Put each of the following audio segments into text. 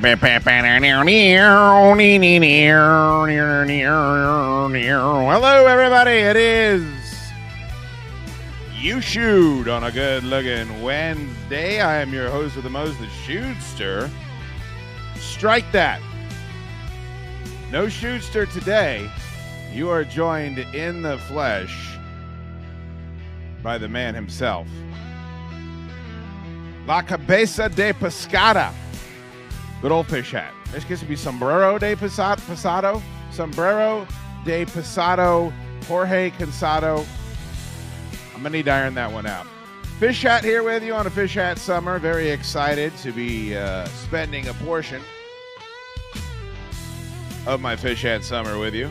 Hello, everybody. It is YouSchoode on a good-looking Wednesday. I am your host with the most, the Shoodster. Strike that. No Shoodster today. You are joined in the flesh by the man himself. La cabeza de pescada. Good old fish hat. This gets to be sombrero de pasado. Sombrero de pasado. Jorge Cansado. I'm going to need to iron that one out. Fish hat here with you on a fish hat summer. Very excited to be spending a portion of my fish hat summer with you.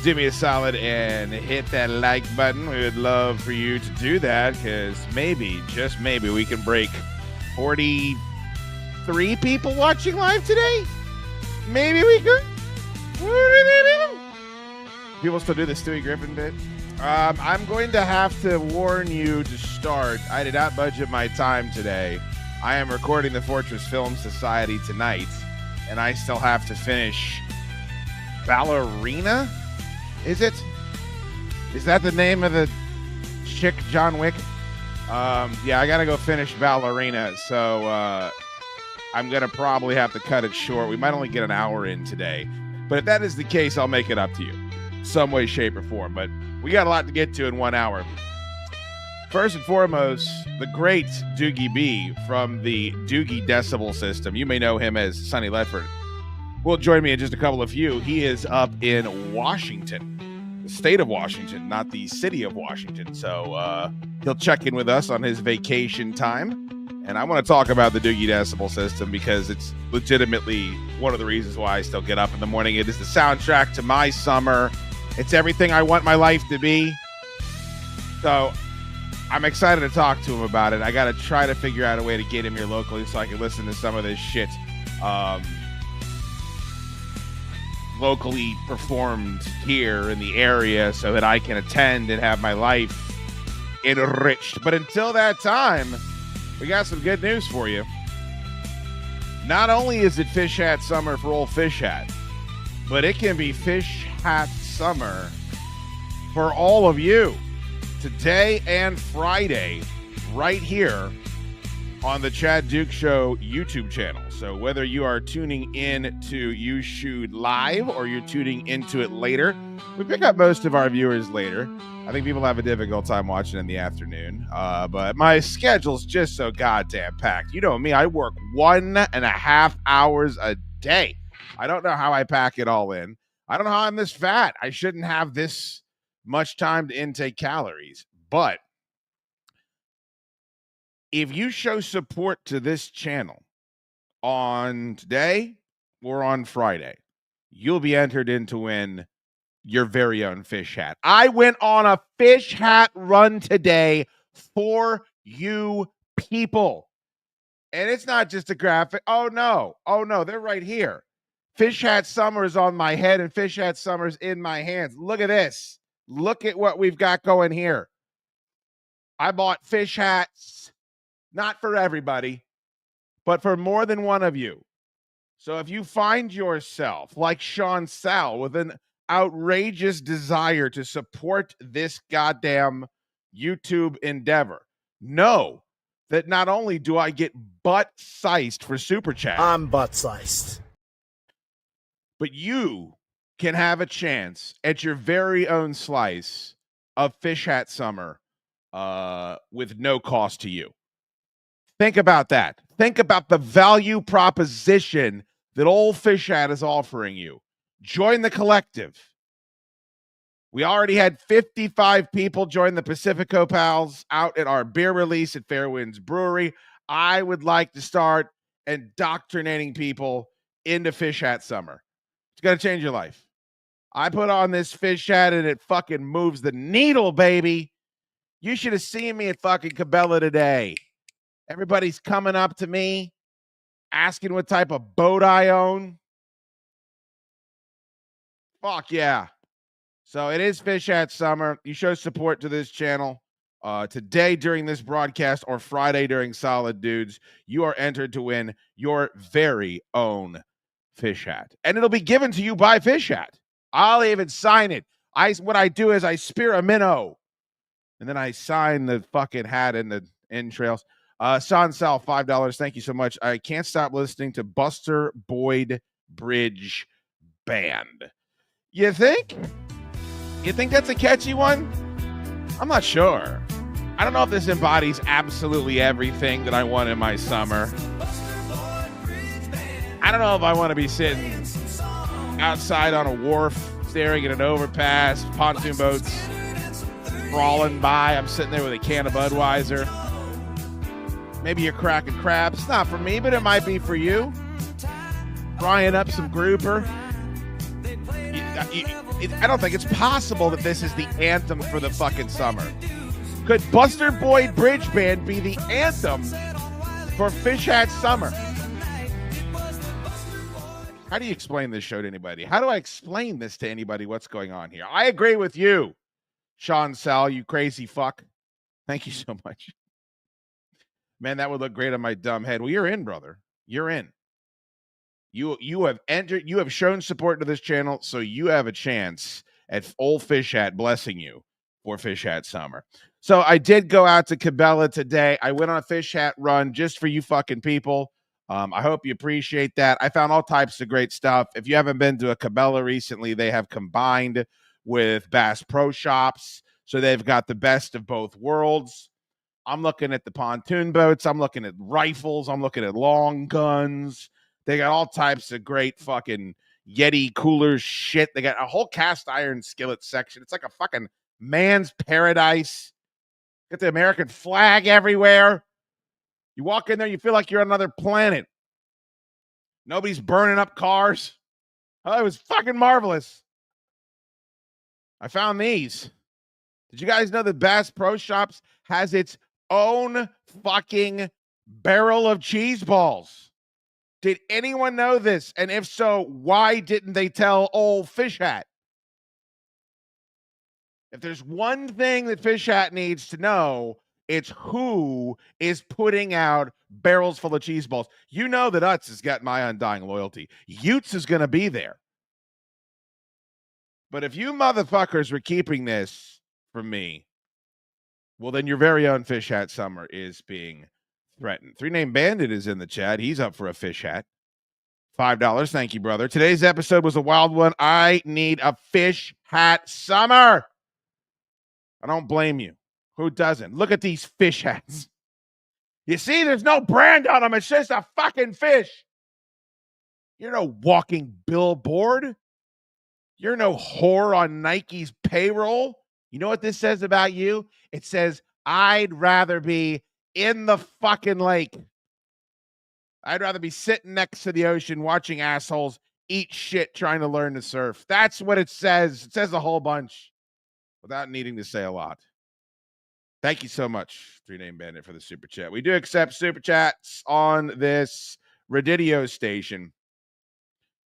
Do me a solid and hit that like button. We would love for you to do that because maybe, just maybe, we can break 43 people watching live today. Maybe we could. People still do the Stewie Griffin bit. I'm going to have to warn you to start. I did not budget my time today. I am recording the Fortress Film Society tonight, and I still have to finish Ballerina. Is it? Is that the name of the chick, John Wick? Yeah, I gotta go finish Ballerina, so I'm gonna probably have to cut it short. We might only get an hour in today, but if that is the case, I'll make it up to you, some way, shape, or form. But we got a lot to get to in 1 hour. First and foremost, the great Dugi B from the Dugi Decibel System. You may know him as Sunny Ledfurd. Will join me in just a couple of few. He is up in Washington, the state of Washington, not the city of Washington. So he'll check in with us on his vacation time. And I want to talk about the Dugi Decibel System because it's legitimately one of the reasons why I still get up in the morning. It is the soundtrack to my summer. It's everything I want my life to be. So I'm excited to talk to him about it. I got to try to figure out a way to get him here locally so I can listen to some of this shit. Locally performed here in the area so that I can attend and have my life enriched. But until that time, we got some good news for you. Not only is it Fish Hat Summer for old Fish Hat, but it can be Fish Hat Summer for all of you today and Friday right here on the Chaddukes Show YouTube channel. So whether you are tuning in to YouSchoode live or you're tuning into it later, we pick up most of our viewers later. I think people have a difficult time watching in the afternoon, but my schedule's just so goddamn packed. You know me, I work 1.5 hours a day. I don't know how I pack it all in. I don't know how I'm this fat. I shouldn't have this much time to intake calories, but if you show support to this channel on today or on Friday, you'll be entered in to win your very own fish hat. I went on a fish hat run today for you people. And it's not just a graphic. Oh, no, they're right here. Fish Hat Summer is on my head and Fish Hat Summer's in my hands. Look at this. Look at what we've got going here. I bought fish hats. Not for everybody, but for more than one of you. So if you find yourself like Sean Sal with an outrageous desire to support this goddamn YouTube endeavor, know that not only do I get butt-sized for Super Chat, I'm butt-sized, but you can have a chance at your very own slice of Fish Hat Summer with no cost to you. Think about that. Think about the value proposition that old Fish Hat is offering you. Join the collective. We already had 55 people join the Pacifico Pals out at our beer release at Fairwinds Brewery. I would like to start indoctrinating people into Fish Hat Summer. It's going to change your life. I put on this fish hat and it fucking moves the needle, baby. You should have seen me at fucking Cabela today. Everybody's coming up to me, asking what type of boat I own. Fuck yeah. So it is Fish Hat Summer. You show support to this channel. today during this broadcast or Friday during Solid Dudes, you are entered to win your very own fish hat. And it'll be given to you by Fish Hat. I'll even sign it. What I do is I spear a minnow, and then I sign the fucking hat in the entrails. Sean Sal, $5. Thank you so much. I can't stop listening to Buster Boyd Bridge Band. You think? You think that's a catchy one? I'm not sure. I don't know if this embodies absolutely everything that I want in my summer. I don't know if I want to be sitting outside on a wharf, staring at an overpass, pontoon boats crawling by. I'm sitting there with a can of Budweiser. Maybe you're cracking crabs. It's not for me, but it might be for you. Frying up some grouper. I don't think it's possible that this is the anthem for the fucking summer. Could Buster Boyd Bridge Band be the anthem for Fish Hat Summer? How do you explain this show to anybody? How do I explain this to anybody? What's going on here? I agree with you, Sean Sal, you crazy fuck. Thank you so much. Man, that would look great on my dumb head. Well, you're in, brother. You're in. You have entered. You have shown support to this channel, so you have a chance at old Fish Hat blessing you for Fish Hat Summer. So I did go out to Cabela today. I went on a Fish Hat run just for you fucking people. I hope you appreciate that. I found all types of great stuff. If you haven't been to a Cabela recently, they have combined with Bass Pro Shops. So they've got the best of both worlds. I'm looking at the pontoon boats. I'm looking at rifles. I'm looking at long guns. They got all types of great fucking Yeti coolers shit. They got a whole cast iron skillet section. It's like a fucking man's paradise. Got the American flag everywhere. You walk in there, you feel like you're on another planet. Nobody's burning up cars. Oh, it was fucking marvelous. I found these. Did you guys know that Bass Pro Shops has its own fucking barrel of cheese balls? Did anyone know this? And if so, why didn't they tell old Fish Hat? If there's one thing that Fish Hat needs to know, it's who is putting out barrels full of cheese balls. You know that Utz has got my undying loyalty. Utes is going to be there. But if you motherfuckers were keeping this from me, well, then your very own Fish Hat Summer is being threatened. 3-Name Bandit is in the chat. He's up for a fish hat. $5. Thank you, brother. Today's episode was a wild one. I need a Fish Hat Summer. I don't blame you. Who doesn't? Look at these fish hats. You see, there's no brand on them. It's just a fucking fish. You're no walking billboard. You're no whore on Nike's payroll. You know what this says about you? It says, I'd rather be in the fucking lake. I'd rather be sitting next to the ocean watching assholes eat shit trying to learn to surf. That's what it says. It says a whole bunch without needing to say a lot. Thank you so much, 3-Name Bandit, for the super chat. We do accept super chats on this Radio station.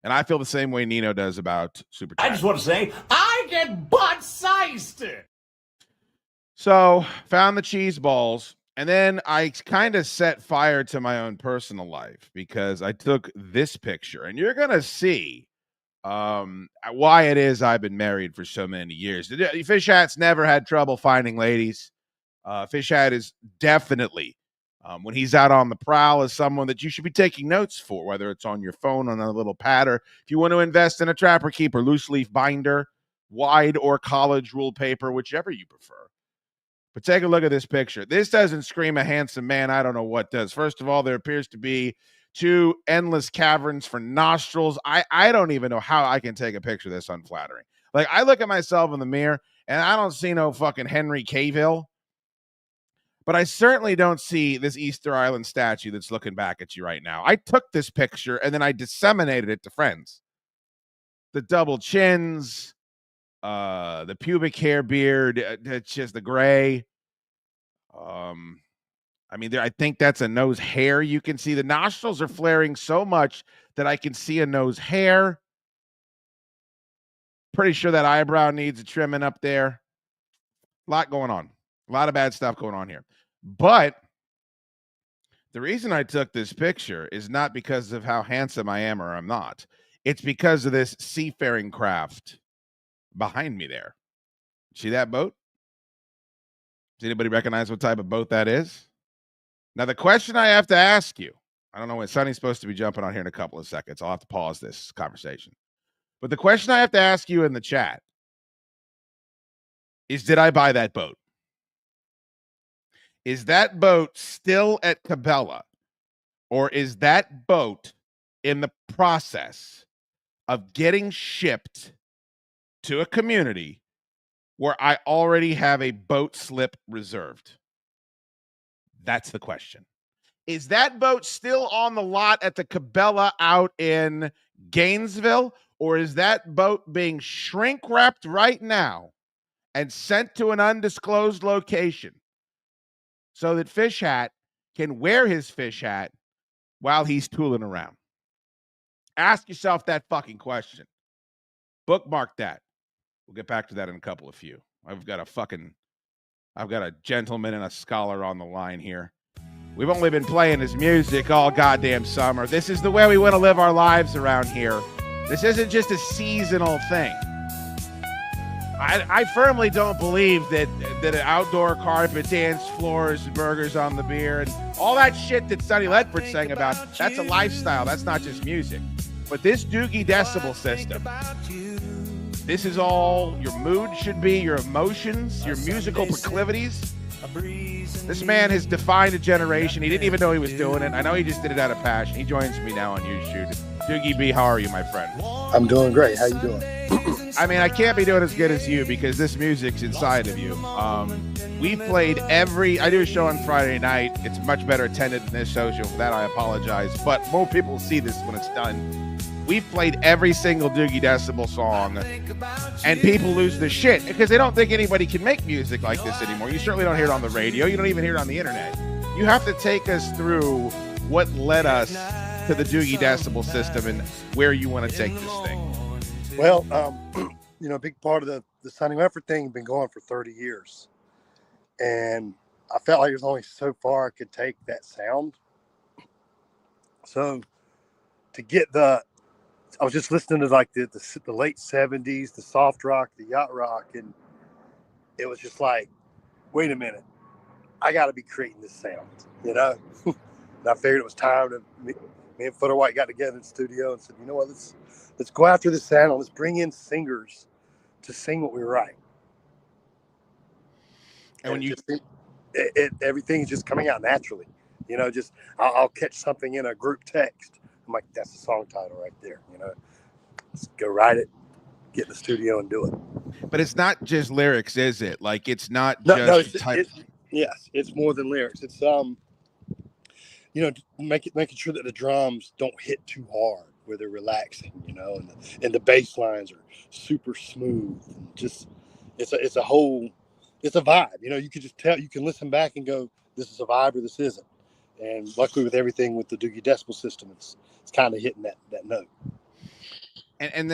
And I feel the same way Nino does about super chats. I just want to say, I get butt-sized. So, found the cheese balls. And then I kind of set fire to my own personal life because I took this picture. And you're going to see why it is I've been married for so many years. Fish Hat's never had trouble finding ladies. Fish Hat is definitely, when he's out on the prowl, is someone that you should be taking notes for, whether it's on your phone, on a little pad, or if you want to invest in a trapper keeper, loose leaf binder, wide or college ruled paper, whichever you prefer. But take a look at this picture. This doesn't scream a handsome man. I don't know what does. First of all, there appears to be 2 endless caverns for nostrils. I don't even know how I can take a picture this unflattering. Like, I look at myself in the mirror, and I don't see no fucking Henry Cavill. But I certainly don't see this Easter Island statue that's looking back at you right now. I took this picture, and then I disseminated it to friends. The double chins, the pubic hair beard, it's just the gray. I mean, I think that's a nose hair. You can see the nostrils are flaring so much that I can see a nose hair. Pretty sure that eyebrow needs a trimming up there. A lot going on. A lot of bad stuff going on here. But the reason I took this picture is not because of how handsome I am or I'm not. It's because of this seafaring craft behind me there. See that boat? Does anybody recognize what type of boat that is? Now, the question I have to ask you, I don't know when Sunny's supposed to be jumping on here in a couple of seconds. I'll have to pause this conversation. But the question I have to ask you in the chat is, did I buy that boat? Is that boat still at Cabela? Or is that boat in the process of getting shipped to a community where I already have a boat slip reserved? That's the question. Is that boat still on the lot at the Cabela out in Gainesville? Or is that boat being shrink wrapped right now and sent to an undisclosed location so that Fish Hat can wear his fish hat while he's tooling around? Ask yourself that fucking question. Bookmark that. We'll get back to that in a couple of few. I've got a gentleman and a scholar on the line here. We've only been playing his music all goddamn summer. This is the way we want to live our lives around here. This isn't just a seasonal thing. I firmly don't believe that an outdoor carpet, dance floors, burgers on the beer, and all that shit that Sunny Ledfurd sang about, that's a lifestyle. That's not just music. But this Dugi Decibel System, this is all your mood should be, your emotions, your musical proclivities. This man has defined a generation. He didn't even know he was doing it. I know he just did it out of passion. He joins me now on YouSchoode. Dugi B, how are you, my friend? I'm doing great. How you doing? I mean, I can't be doing as good as you because this music's inside of you. We've played I do a show on Friday night. It's much better attended than this show. For that, I apologize. But more people see this when it's done. We've played every single Dugi Decibel song, and people lose their shit because they don't think anybody can make music like this anymore. You certainly don't hear it on the radio. You don't even hear it on the internet. You have to take us through what led us to the Dugi Decibel System and where you want to take this thing. Well, a big part of the Sunny Ledfurd thing has been going for 30 years. And I felt like there's only so far I could take that sound. So to get I was just listening to like the late 70s, the soft rock, the yacht rock, and it was just like, wait a minute, I got to be creating this sound, And I figured it was time to me and Footer White got together in the studio and said, you know what, let's go after this sound. Let's bring in singers to sing what we write. And when everything's just coming out naturally, just I'll catch something in a group text. I'm like, that's the song title right there. Let's go write it, get in the studio and do it. But it's not just lyrics, is it? Like, it's not just yes, it's more than lyrics. It's making sure that the drums don't hit too hard, where they're relaxing, and the bass lines are super smooth. And just it's a vibe. You can just tell. You can listen back and go, this is a vibe or this isn't. And luckily, with everything with the Dugi Decibel System, it's kind of hitting that note. And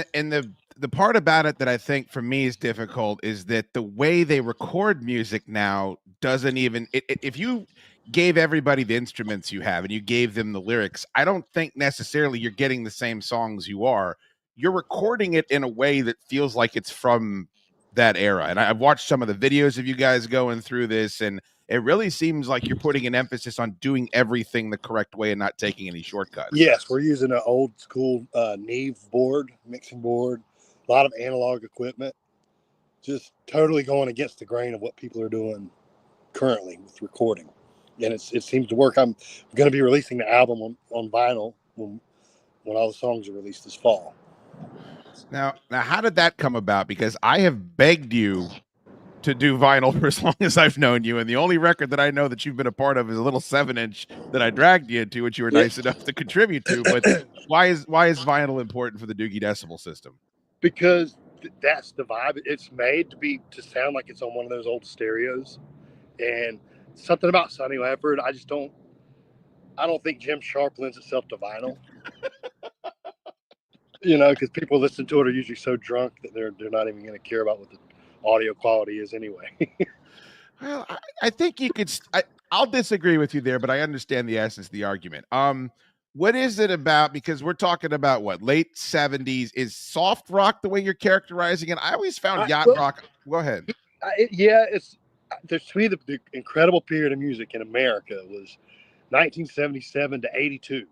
the part about it that I think for me is difficult is that the way they record music now doesn't even. If you gave everybody the instruments you have and you gave them the lyrics, I don't think necessarily you're getting the same songs you are. You're recording it in a way that feels like it's from that era. And I've watched some of the videos of you guys going through this, and it really seems like you're putting an emphasis on doing everything the correct way and not taking any shortcuts. Yes, we're using an old school Neve board, mixing board, a lot of analog equipment, just totally going against the grain of what people are doing currently with recording. And it seems to work. I'm going to be releasing the album on vinyl when all the songs are released this fall. Now, how did that come about? Because I have begged you to do vinyl for as long as I've known you, and the only record that I know that you've been a part of is a little 7-inch that I dragged you into, which you were nice enough to contribute to. But why is vinyl important for the Dugi Decibel System? Because that's the vibe. It's made to sound like it's on one of those old stereos, and something about Sunny Ledfurd, I don't think Jim Sharp lends itself to vinyl. Because people listen to it are usually so drunk that they're not even going to care about what the audio quality is anyway. Well, I think you could. I'll disagree with you there, but I understand the essence of the argument. What is it about? Because we're talking about what late '70s is soft rock the way you're characterizing it. I always found yacht Well, rock. Go ahead. yeah, it's there's to me the incredible period of music in America was 1977 to 82.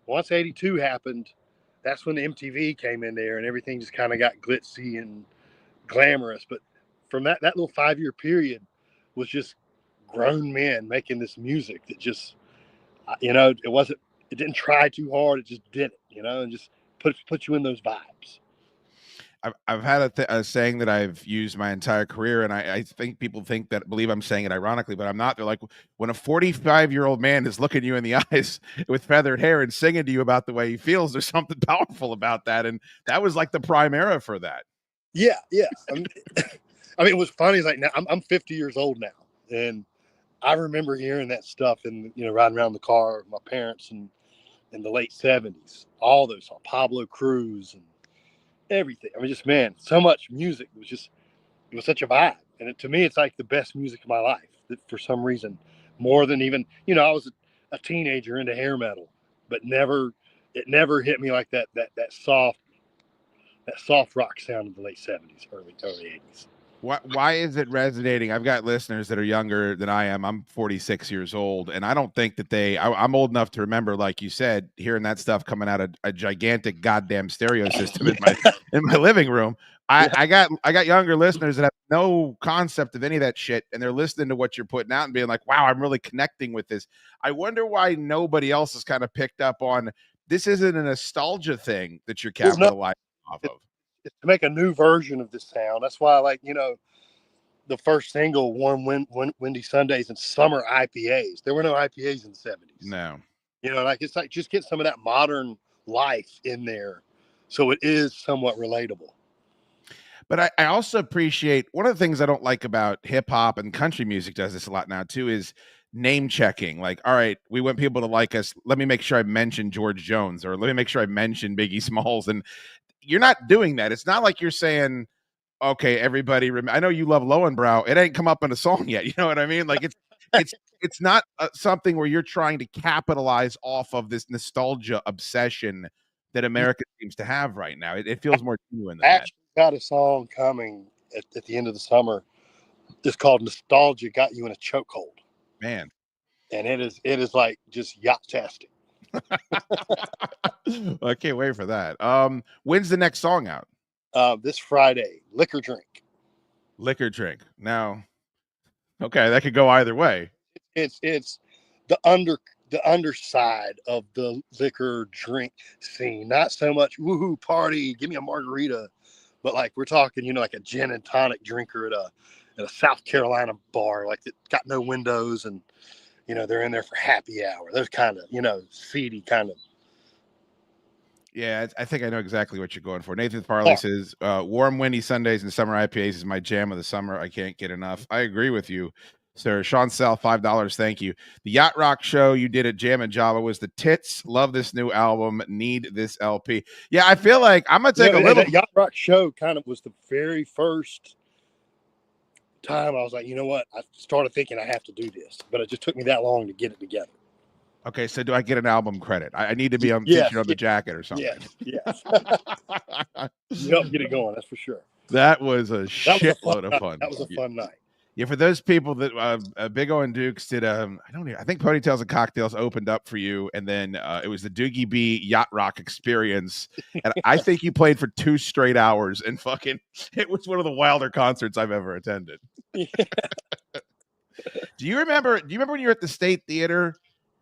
Once 82 happened, that's when the MTV came in there and everything just kind of got glitzy and glamorous. But from that little 5-year period was just grown men making this music that just, it didn't try too hard. It just did it, and just put you in those vibes. I've had a saying that I've used my entire career, and I think people believe I'm saying it ironically, but I'm not. They're like, when a 45-year-old man is looking you in the eyes with feathered hair and singing to you about the way he feels, there's something powerful about that, and that was like the prime era for that. Yeah. It was funny. It's like now I'm 50 years old now, and I remember hearing that stuff and riding around the car with my parents and in the late 70s. All those songs, Pablo Cruz and everything. Just man, so much music. It was such a vibe, and to me, it's like the best music of my life. That for some reason, more than even I was a teenager into hair metal, but it never hit me like that soft rock sound of the late 70s, early 80s. Why is it resonating? I've got listeners that are younger than I am. I'm 46 years old, and I don't think that I'm old enough to remember, like you said, hearing that stuff coming out of a gigantic goddamn stereo system in my living room. I got younger listeners that have no concept of any of that shit, and they're listening to what you're putting out and being like, wow, I'm really connecting with this. I wonder why nobody else has kind of picked up on this. Isn't a nostalgia thing that you're capitalizing off of. It's to make a new version of this sound. That's why I like, the first single, Warm Windy Sundays and Summer IPAs. There were no IPAs in the 70s. No. It's like just get some of that modern life in there so it is somewhat relatable. But I also appreciate one of the things I don't like about hip hop, and country music does this a lot now too, is name checking. Like, all right, we want people to like us. Let me make sure I mention George Jones, or let me make sure I mention Biggie Smalls. And you're not doing that. It's not like you're saying, okay, everybody, I know you love Lowenbrow. It ain't come up in a song yet. You know what I mean? Like it's not something where you're trying to capitalize off of this nostalgia obsession that America seems to have right now. It feels more genuine than that. Got a song coming at the end of the summer. It's called Nostalgia Got You in a Chokehold. Man. And it is like just yacht-tastic. Well, I can't wait for that. When's the next song out? This Friday, Liquor Drink. Liquor Drink. Now, okay, that could go either way. It's the underside of the liquor drink scene. Not so much woohoo party, give me a margarita, but like we're talking, like a gin and tonic drinker at a South Carolina bar, like that got no windows, and they're in there for happy hour. Those kind of seedy kind of. Yeah, I think I know exactly what you're going for. Nathan Farley says, warm, windy Sundays and summer IPAs is my jam of the summer. I can't get enough. I agree with you, sir. Sean Sell, $5. Thank you. The Yacht Rock show you did at Jam and Java was the tits. Love this new album. Need this LP. Yeah, I feel like I'm going to take a little. The Yacht Rock show kind of was the very first time I was like, you know what? I started thinking I have to do this, but it just took me that long to get it together. Okay, so do I get an album credit? I need to be featured on the jacket or something. Yes. You helped get it going, that's for sure. That was a shitload of fun. That was a fun night. Yeah, for those people that Big O and Dukes did, I think Ponytails and Cocktails opened up for you, and then it was the Dugi B Yacht Rock experience, and I think you played for 2 straight hours, and it was one of the wilder concerts I've ever attended. Yeah. Do you remember when you were at the State Theater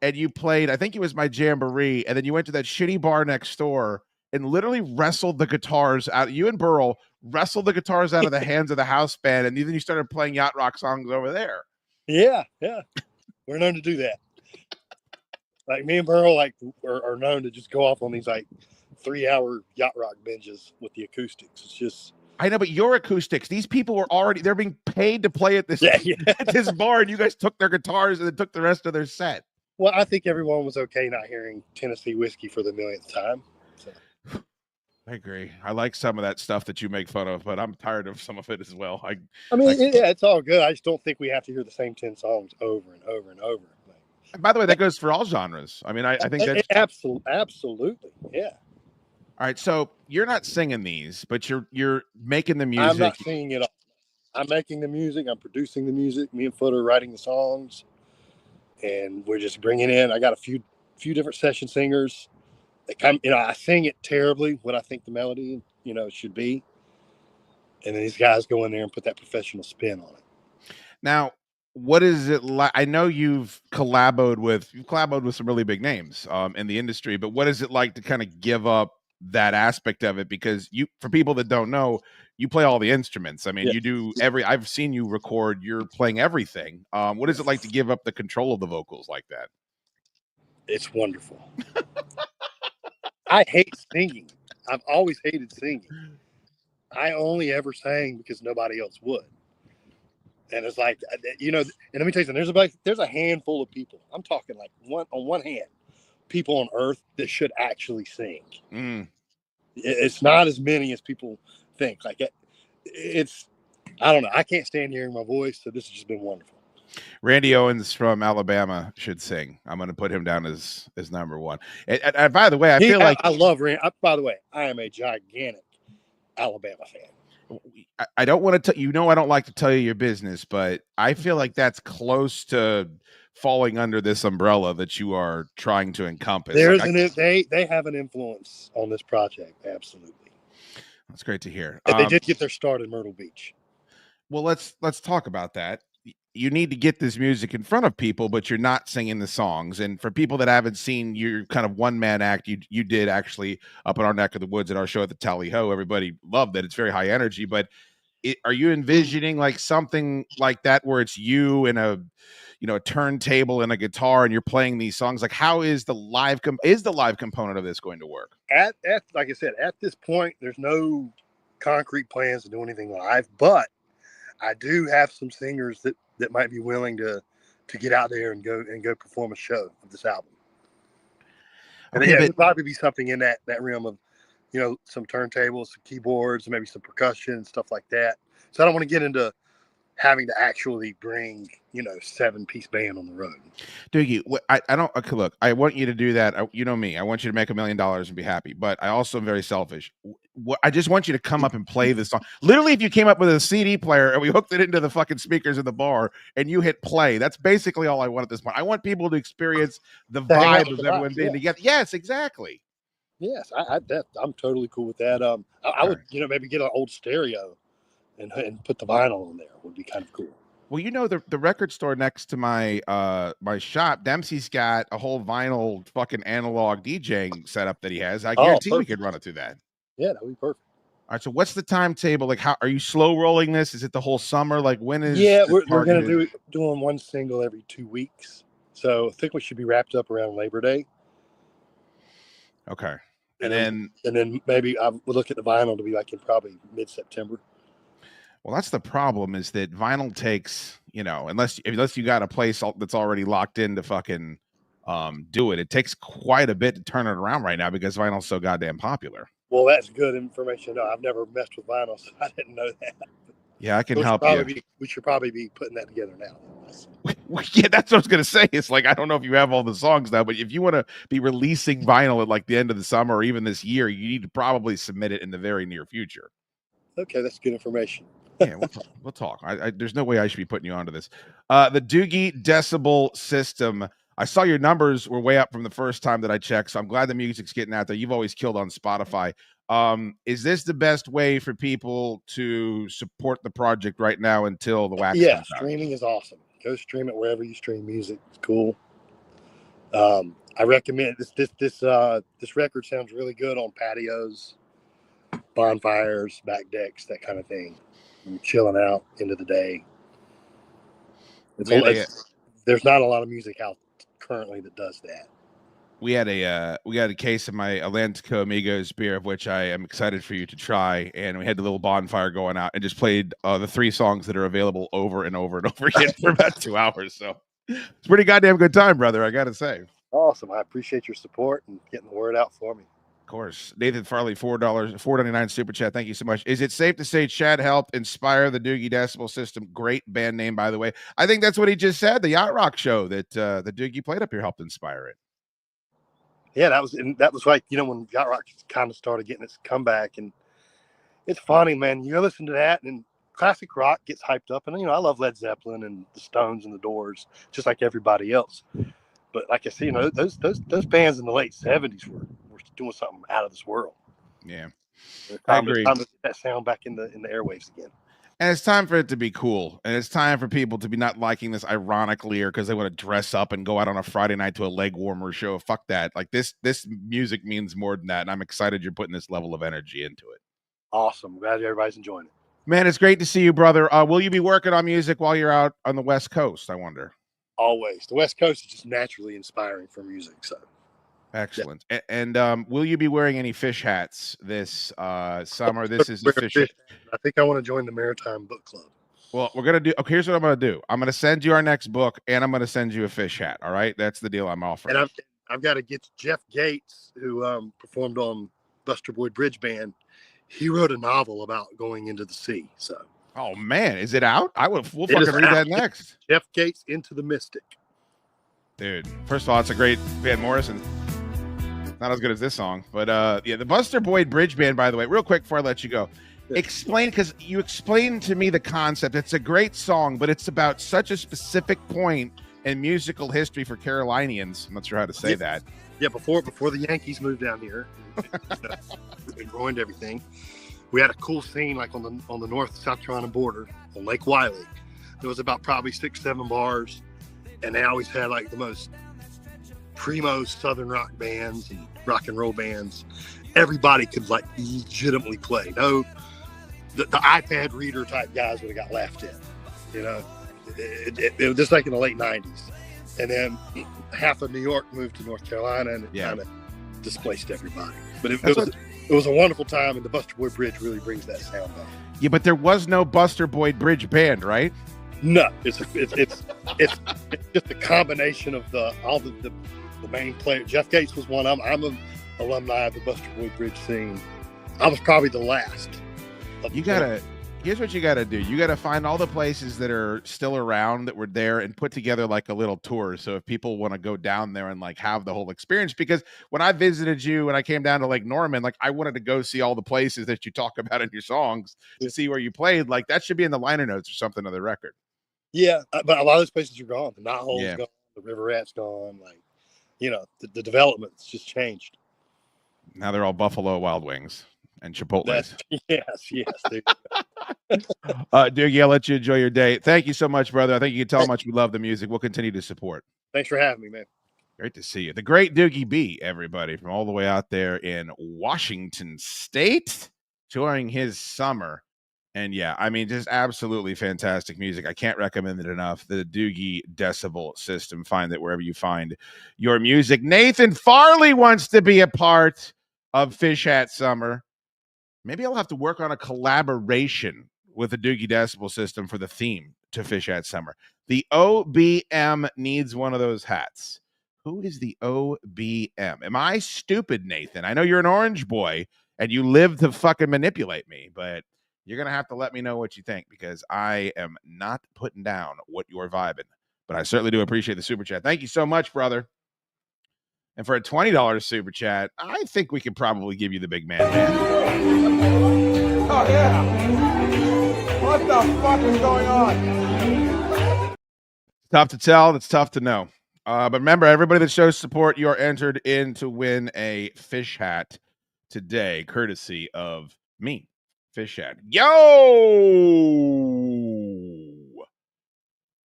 and you played, I think it was My Jamboree, and then you went to that shitty bar next door and literally wrestled the guitars out. You and Burl wrestled the guitars out of the hands of the house band, and then you started playing yacht rock songs over there. Yeah. We're known to do that. Like me and Burl are known to just go off on these 3-hour yacht rock binges with the acoustics. It's just, I know, but your acoustics, these people were they're being paid to play at this, at this bar, and you guys took their guitars and then took the rest of their set. Well, I think everyone was okay not hearing Tennessee Whiskey for the millionth time. So. I agree. I like some of that stuff that you make fun of, but I'm tired of some of it as well. I mean, yeah, it's all good. I just don't think we have to hear the same 10 songs over and over and over. And by the way, that goes for all genres. I mean, I think that's absolutely, yeah. All right. So you're not singing these, but you're making the music. I'm not singing it all. I'm making the music. I'm producing the music. Me and Foot are writing the songs, and we're just bringing in. I got a few different session singers. I sing it terribly, what I think the melody, should be, and then these guys go in there and put that professional spin on it. Now, what is it like? I know you've collaborated with some really big names in the industry, but what is it like to kind of give up that aspect of it? Because for people that don't know, you play all the instruments. I mean, you do I've seen you record, you're playing everything. What is it like to give up the control of the vocals like that? It's wonderful. I hate singing. I've always hated singing. I only ever sang because nobody else would. And it's like, and let me tell you something, there's a handful of people. I'm talking like on one hand, people on earth that should actually sing. It's not as many as people think. Like I don't know. I can't stand hearing my voice. So this has just been wonderful. Randy Owens from Alabama should sing. I'm going to put him down as number one. And by the way, I love Randy. By the way, I am a gigantic Alabama fan. I don't want to I don't like to tell you your business, but I feel like that's close to falling under this umbrella that you are trying to encompass. They have an influence on this project. Absolutely. That's great to hear. They did get their start in Myrtle Beach. Well, let's talk about that. You need to get this music in front of people, but you're not singing the songs. And for people that haven't seen your kind of one-man act, you did actually up in our neck of the woods at our show at the Tally Ho. Everybody loved it. It's very high energy, but are you envisioning like something like that where it's you and a turntable and a guitar and you're playing these songs? Like, how is the live component of this going to work? Like I said, at this point, there's no concrete plans to do anything live, but I do have some singers that might be willing to get out there and go perform a show of this album. And it would probably be something in that realm of, some turntables, some keyboards, maybe some percussion and stuff like that. So I don't want to get into having to actually bring, 7-piece band on the road. Doogie, I don't look. I want you to do that. You know me. I want you to make $1 million and be happy. But I also am very selfish. I just want you to come up and play this song. Literally, if you came up with a CD player and we hooked it into the fucking speakers in the bar and you hit play, that's basically all I want at this point. I want people to experience the vibe of everyone being together. Yes, exactly. Yes, I'm totally cool with that. I would, maybe get an old stereo and put the vinyl on there. Would be kind of cool. Well, the record store next to my my shop, Dempsey's got a whole vinyl fucking analog DJing setup that he has. I guarantee we could run it through that. Yeah, that would be perfect. All right, so what's the timetable? Like, how are you slow rolling this? Is it the whole summer? Like, when is? Yeah, we're going to doing one single every 2 weeks. So I think we should be wrapped up around Labor Day. Okay, and then maybe I would look at the vinyl to be like in probably mid-September. Well, that's the problem, is that vinyl takes, unless you got a place that's already locked in to fucking do it. It takes quite a bit to turn it around right now because vinyl's so goddamn popular. Well, that's good information. No, I've never messed with vinyl, so I didn't know that. Yeah, I can help you. We should probably be putting that together now. Yeah, that's what I was going to say. It's like, I don't know if you have all the songs now, but if you want to be releasing vinyl at like the end of the summer or even this year, you need to probably submit it in the very near future. Okay, that's good information. Yeah, we'll talk. There's no way I should be putting you onto this. The Dugi Decibel System. I saw your numbers were way up from the first time that I checked, so I'm glad the music's getting out there. You've always killed on Spotify. Is this the best way for people to support the project right now until the wax? Yeah, streaming is awesome. Go stream it wherever you stream music. It's cool. I recommend this record sounds really good on patios, bonfires, back decks, that kind of thing. And chilling out into the day. There's not a lot of music out currently that does that. We had a case of my Atlantico Amigos beer, of which I am excited for you to try, and we had the little bonfire going out and just played the 3 songs that are available over and over and over again for about 2 hours. So it's pretty goddamn good time, brother, I gotta say. Awesome. I appreciate your support and getting the word out for me. course. Nathan Farley, $4.99 super chat. Thank you so much. Is it safe to say Chad helped inspire the Dugi Decibel System? Great band name, by the way. I think that's what he just said. The Yacht Rock show that the Dugi played up here helped inspire it. Yeah, that was like, when Yacht Rock kind of started getting its comeback, and it's funny, man. You listen to that, and classic rock gets hyped up, and I love Led Zeppelin and the Stones and the Doors, just like everybody else. But like I said, those bands in the late '70s were doing something out of this world. Yeah, I agree. Time to get that sound back in the airwaves again. And it's time for it to be cool. And it's time for people to be not liking this ironically or because they want to dress up and go out on a Friday night to a leg warmer show. Fuck that. Like this music means more than that. And I'm excited you're putting this level of energy into it. Awesome. Glad everybody's enjoying it. Man, it's great to see you, brother. Will you be working on music while you're out on the West Coast, I wonder? Always. The West Coast is just naturally inspiring for music. So excellent. Yeah. And will you be wearing any fish hats this summer? This is the fish. I think I want to join the Maritime Book Club. Well, we're gonna do. Okay, here's what I'm gonna do. I'm gonna send you our next book, and I'm gonna send you a fish hat. All right, that's the deal I'm offering. And I've got to get to Jeff Gates, who performed on Buster Boyd Bridge Band. He wrote a novel about going into the sea. So. Oh man, is it out? We'll fucking read that next. Jeff Gates, Into the Mystic. Dude, first of all, it's a great Van Morrison. Not as good as this song, but yeah, the Buster Boyd Bridge Band, by the way, real quick before I let you go. Explain, because you explained to me the concept. It's a great song, but it's about such a specific point in musical history for Carolinians. I'm not sure how to say that. Yeah, before the Yankees moved down here and ruined everything, we had a cool scene like on the North-South Carolina border on Lake Wiley. There was about probably 6-7 bars, and they always had like the most primo Southern rock bands and rock and roll bands. Everybody could like legitimately play. No, the iPad reader type guys would have got laughed at. It was just like in the late '90s, and then half of New York moved to North Carolina, and it kind of displaced everybody. But it was a wonderful time, and the Buster Boyd Bridge really brings that sound back. Yeah, but there was no Buster Boyd Bridge Band, right? No, it's just a combination of all the main players. Jeff Gates was one of them. I'm an alumni of the Buster Boyd Bridge scene. I was probably the last. Here's what you gotta do. You gotta find all the places that are still around that were there and put together like a little tour. So if people want to go down there and like have the whole experience, because when I visited you and I came down to Lake Norman, like I wanted to go see all the places that you talk about in your songs to see where you played. Like that should be in the liner notes or something of the record. Yeah, but a lot of those places are gone. The Knothole's gone. The River Rat's gone. Like, the development's just changed. Now they're all Buffalo Wild Wings and Chipotle's. Yes. Doogie, I'll let you enjoy your day. Thank you so much, brother. I think you can tell how much we love the music. We'll continue to support. Thanks for having me, man. Great to see you. The great Dugi B, everybody, from all the way out there in Washington State, enjoying his summer. And yeah, I mean, just absolutely fantastic music. I can't recommend it enough. The Dugi Decibel System. Find it wherever you find your music. Nathan Farley wants to be a part of Fish Hat Summer. Maybe I'll have to work on a collaboration with the Dugi Decibel System for the theme to Fish Hat Summer. The OBM needs one of those hats. Who is the OBM? Am I stupid, Nathan? I know you're an orange boy and you live to fucking manipulate me, but you're going to have to let me know what you think, because I am not putting down what you're vibing. But I certainly do appreciate the super chat. Thank you so much, brother. And for a $20 super chat, I think we could probably give you the big man. Oh, yeah. What the fuck is going on? Tough to tell. It's tough to know. But remember, everybody that shows support, you're entered in to win a fish hat today, courtesy of me. Fish hat. Yo!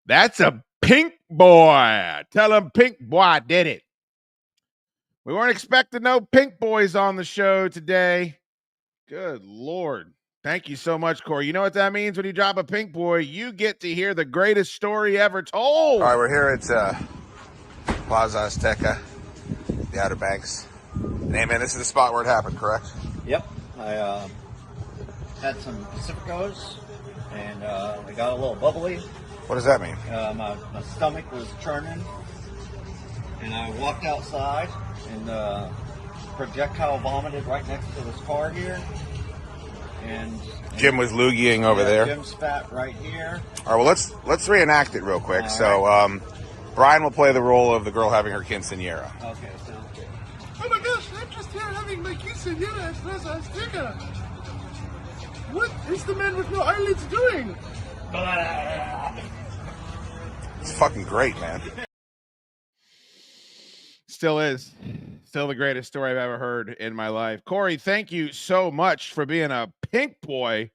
That's a pink boy. Tell him pink boy did it. We weren't expecting no pink boys on the show today. Good Lord. Thank you so much, Corey. You know what that means when you drop a pink boy? You get to hear the greatest story ever told. All right, we're here at Plaza Azteca, the Outer Banks. Hey, man, this is the spot where it happened, correct? Yep. I had some Pacificos, and I got a little bubbly. What does that mean? My stomach was churning, and I walked outside, and projectile vomited right next to this car here. And Jim was loogieing over there. Jim spat right here. All right, well, let's reenact it real quick. All Brian will play the role of the girl having her quinceañera. Okay, sounds good. Oh my gosh, I'm just here having my quinceañera as a sticker. What is the man with no eyelids doing? It's fucking great, man. Still is. Still the greatest story I've ever heard in my life. Corey, thank you so much for being a pink boy.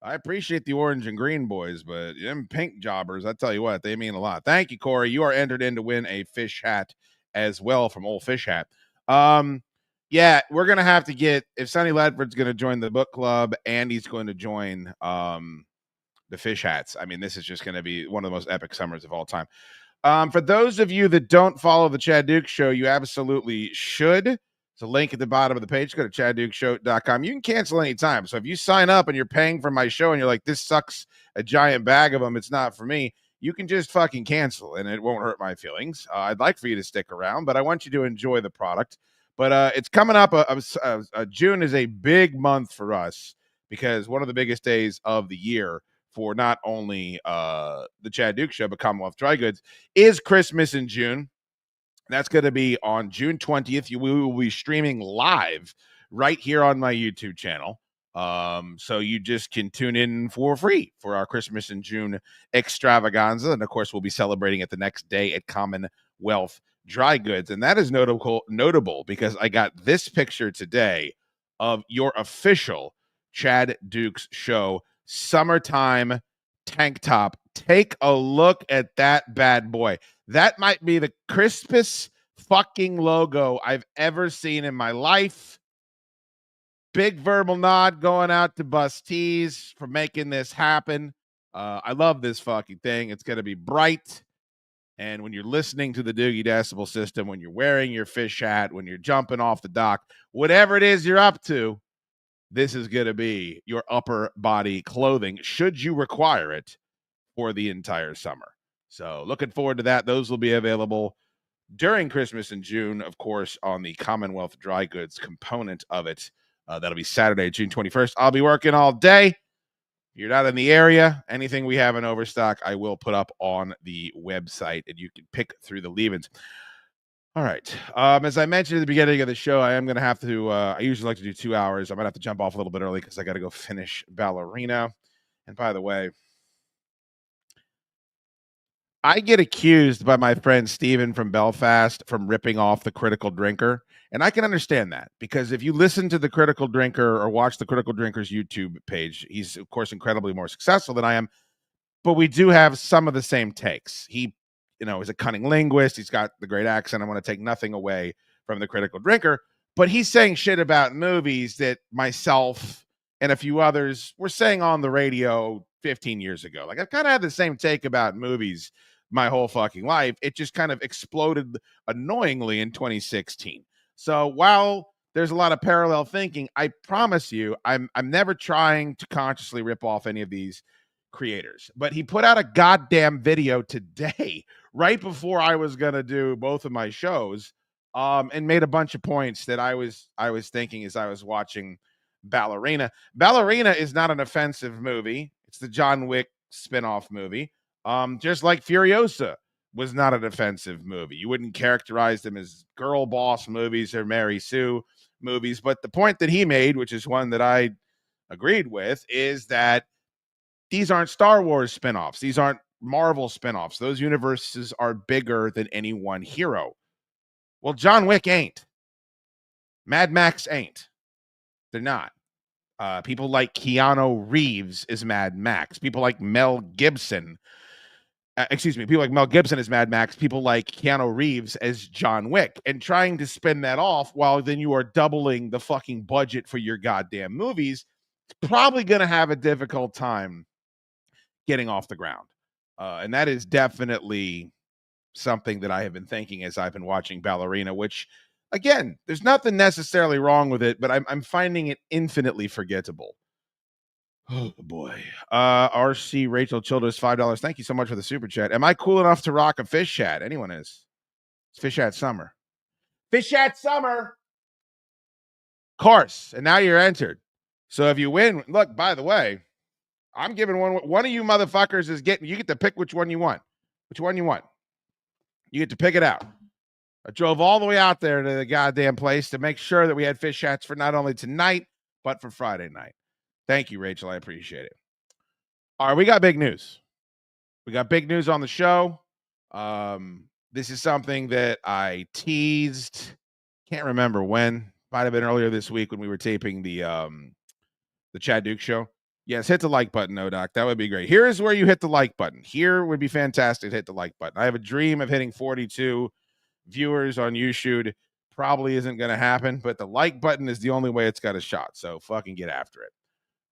I appreciate the orange and green boys, but them pink jobbers, I tell you what, they mean a lot. Thank you, Corey. You are entered in to win a fish hat as well from Old Fish Hat. Yeah, we're going to have to get, if Sunny Ledfurd's going to join the book club and he's going to join the fish hats, I mean, this is just going to be one of the most epic summers of all time. For those of you that don't follow the Chad Dukes Show, you absolutely should. There's a link at the bottom of the page. Go to chaddukesshow.com. You can cancel anytime. So if you sign up and you're paying for my show and you're like, this sucks a giant bag of them, it's not for me, you can just fucking cancel and it won't hurt my feelings. I'd like for you to stick around, but I want you to enjoy the product. But it's coming up. June is a big month for us because one of the biggest days of the year for not only the Chad Dukes Show, but Commonwealth Dry Goods is Christmas in June. That's going to be on June 20th. We will be streaming live right here on my YouTube channel. So you just can tune in for free for our Christmas in June extravaganza. And of course, we'll be celebrating it the next day at Commonwealth Dry Goods. And that is notable because I got this picture today of your official Chad Dukes Show summertime tank top. Take a look at that bad boy. That might be the crispest fucking logo I've ever seen in my life. Big verbal nod going out to Bustees for making this happen. I love this fucking thing. It's going to be bright. And when you're listening to the Dugi Decibel System, when you're wearing your fish hat, when you're jumping off the dock, whatever it is you're up to, this is going to be your upper body clothing, should you require it, for the entire summer. So looking forward to that. Those will be available during Christmas in June, of course, on the Commonwealth Dry Goods component of it. That'll be Saturday, June 21st. I'll be working all day. If you're not in the area, anything we have in overstock, I will put up on the website, and you can pick through the leave-ins. All right. As I mentioned at the beginning of the show, I am going to have to, I usually like to do 2 hours. I'm going to have to jump off a little bit early because I got to go finish Ballerina. And by the way, I get accused by my friend Steven from Belfast from ripping off the Critical Drinker. And I can understand that because if you listen to the Critical Drinker or watch the Critical Drinker's YouTube page, he's, of course, incredibly more successful than I am. But we do have some of the same takes. He, is a cunning linguist. He's got the great accent. I want to take nothing away from the Critical Drinker. But he's saying shit about movies that myself and a few others were saying on the radio 15 years ago. Like, I've kind of had the same take about movies my whole fucking life. It just kind of exploded annoyingly in 2016. So while there's a lot of parallel thinking, I promise you, I'm never trying to consciously rip off any of these creators. But he put out a goddamn video today, right before I was going to do both of my shows, and made a bunch of points that I was thinking as I was watching Ballerina. Ballerina is not an offensive movie. It's the John Wick spinoff movie. Just like Furiosa was not an offensive movie. You wouldn't characterize them as girl boss movies or Mary Sue movies. But the point that he made, which is one that I agreed with, is that these aren't Star Wars spinoffs. These aren't Marvel spinoffs. Those universes are bigger than any one hero. Well, John Wick ain't. Mad Max ain't. They're not. People like Keanu Reeves is Mad Max. People like Mel Gibson. People like Mel Gibson as Mad Max. People like Keanu Reeves as John Wick. And trying to spin that off while then you are doubling the fucking budget for your goddamn movies, it's probably going to have a difficult time getting off the ground. And that is definitely something that I have been thinking as I've been watching Ballerina, which, again, there's nothing necessarily wrong with it, but I'm finding it infinitely forgettable. Oh, boy. RC Rachel Childers, $5. Thank you so much for the super chat. Am I cool enough to rock a fish hat? Anyone is. It's fish hat summer. Fish hat summer! course. And now you're entered. So if you win, look, by the way, I'm giving one of you motherfuckers is getting, you get to pick which one you want. Which one you want. You get to pick it out. I drove all the way out there to the goddamn place to make sure that we had fish hats for not only tonight, but for Friday night. Thank you, Rachel. I appreciate it. All right, we got big news. We got big news on the show. This is something that I teased. Can't remember when. Might have been earlier this week when we were taping the chaddukes show. Yes, hit the like button, Doc. That would be great. Here is where you hit the like button. Here would be fantastic to hit the like button. I have a dream of hitting 42 viewers on YouSchoode. Probably isn't going to happen, but the like button is the only way it's got a shot. So fucking get after it.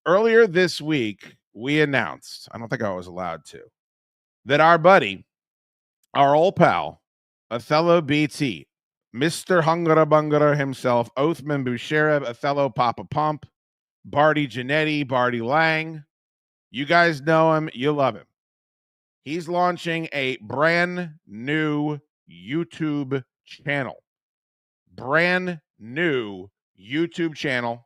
Earlier this week, we announced, I don't think I was allowed to, that our buddy, our old pal, Othello BT, Mr. Hungara Bungara himself, Othman Bouchereb, Othello Papa Pump, Barty Janetti, Barty Lang. You guys know him. You love him. He's launching a brand new YouTube channel. Brand new YouTube channel.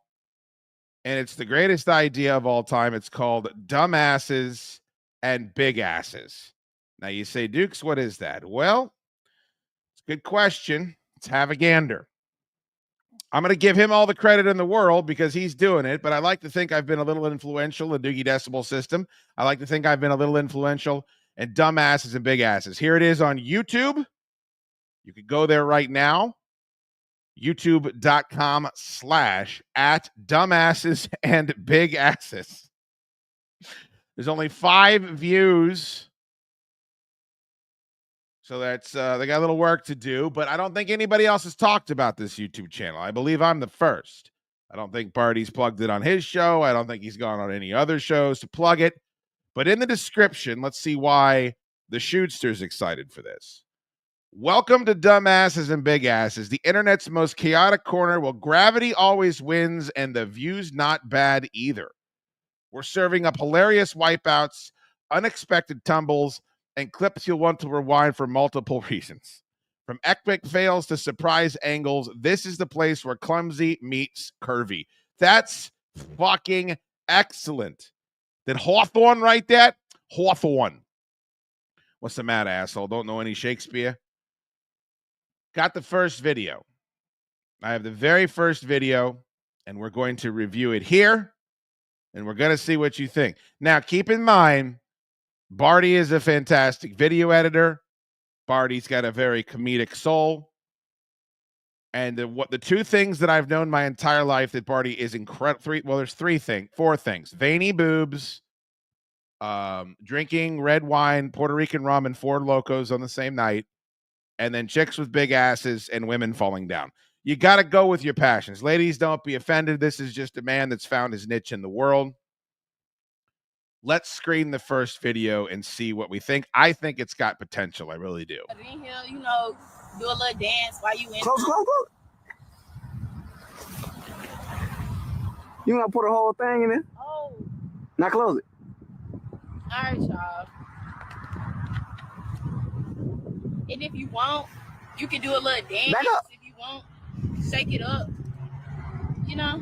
And it's the greatest idea of all time. It's called Dumbasses and Big Asses. Now you say, Dukes, what is that? Well, it's a good question. Let's have a gander. I'm going to give him all the credit in the world because he's doing it, but I like to think I've been a little influential in Dugi Decibel System. I like to think I've been a little influential in Dumbasses and Big Asses. Here it is on YouTube. You can go there right now. YouTube.com/@dumbasses and big asses. There's only 5 views. So that's they got a little work to do, but I don't think anybody else has talked about this YouTube channel. I believe I'm the first. I don't think Barty's plugged it on his show. I don't think he's gone on any other shows to plug it. But in the description, let's see why the Shootster's excited for this. Welcome to Dumbasses and Big Asses, the internet's most chaotic corner. Well, gravity always wins, and the view's not bad either. We're serving up hilarious wipeouts, unexpected tumbles, and clips you'll want to rewind for multiple reasons. From epic fails to surprise angles, this is the place where clumsy meets curvy. That's fucking excellent. Did Hawthorne write that? Hawthorne. What's the matter, asshole? Don't know any Shakespeare? Got the first video. I have the very first video, and we're going to review it here, and we're going to see what you think. Now, keep in mind, Barty is a fantastic video editor. Barty's got a very comedic soul. And the 2 things that I've known my entire life that Barty is incredible. There's 4 things. Veiny boobs, drinking red wine, Puerto Rican rum, and 4 Locos on the same night, and then chicks with big asses and women falling down. You got to go with your passions. Ladies, don't be offended. This is just a man that's found his niche in the world. Let's screen the first video and see what we think. I think it's got potential. I really do. In here, you know, do a little dance while you in. Close. You want to put a whole thing in it? Oh. Now close it. All right, y'all. And if you want, you can do a little dance. Back up. If you want, shake it up. You know?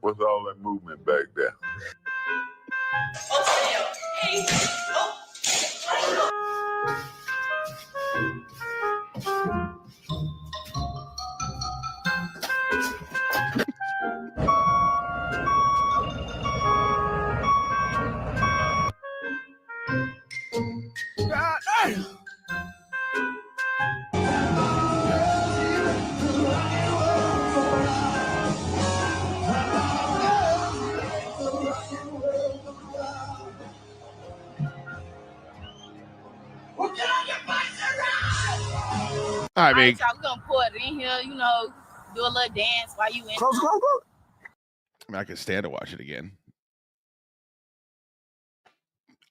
What's all that movement back there? I mean, y'all, we're gonna put it in here, you know, do a little dance while you in. Close. I can stand to watch it again.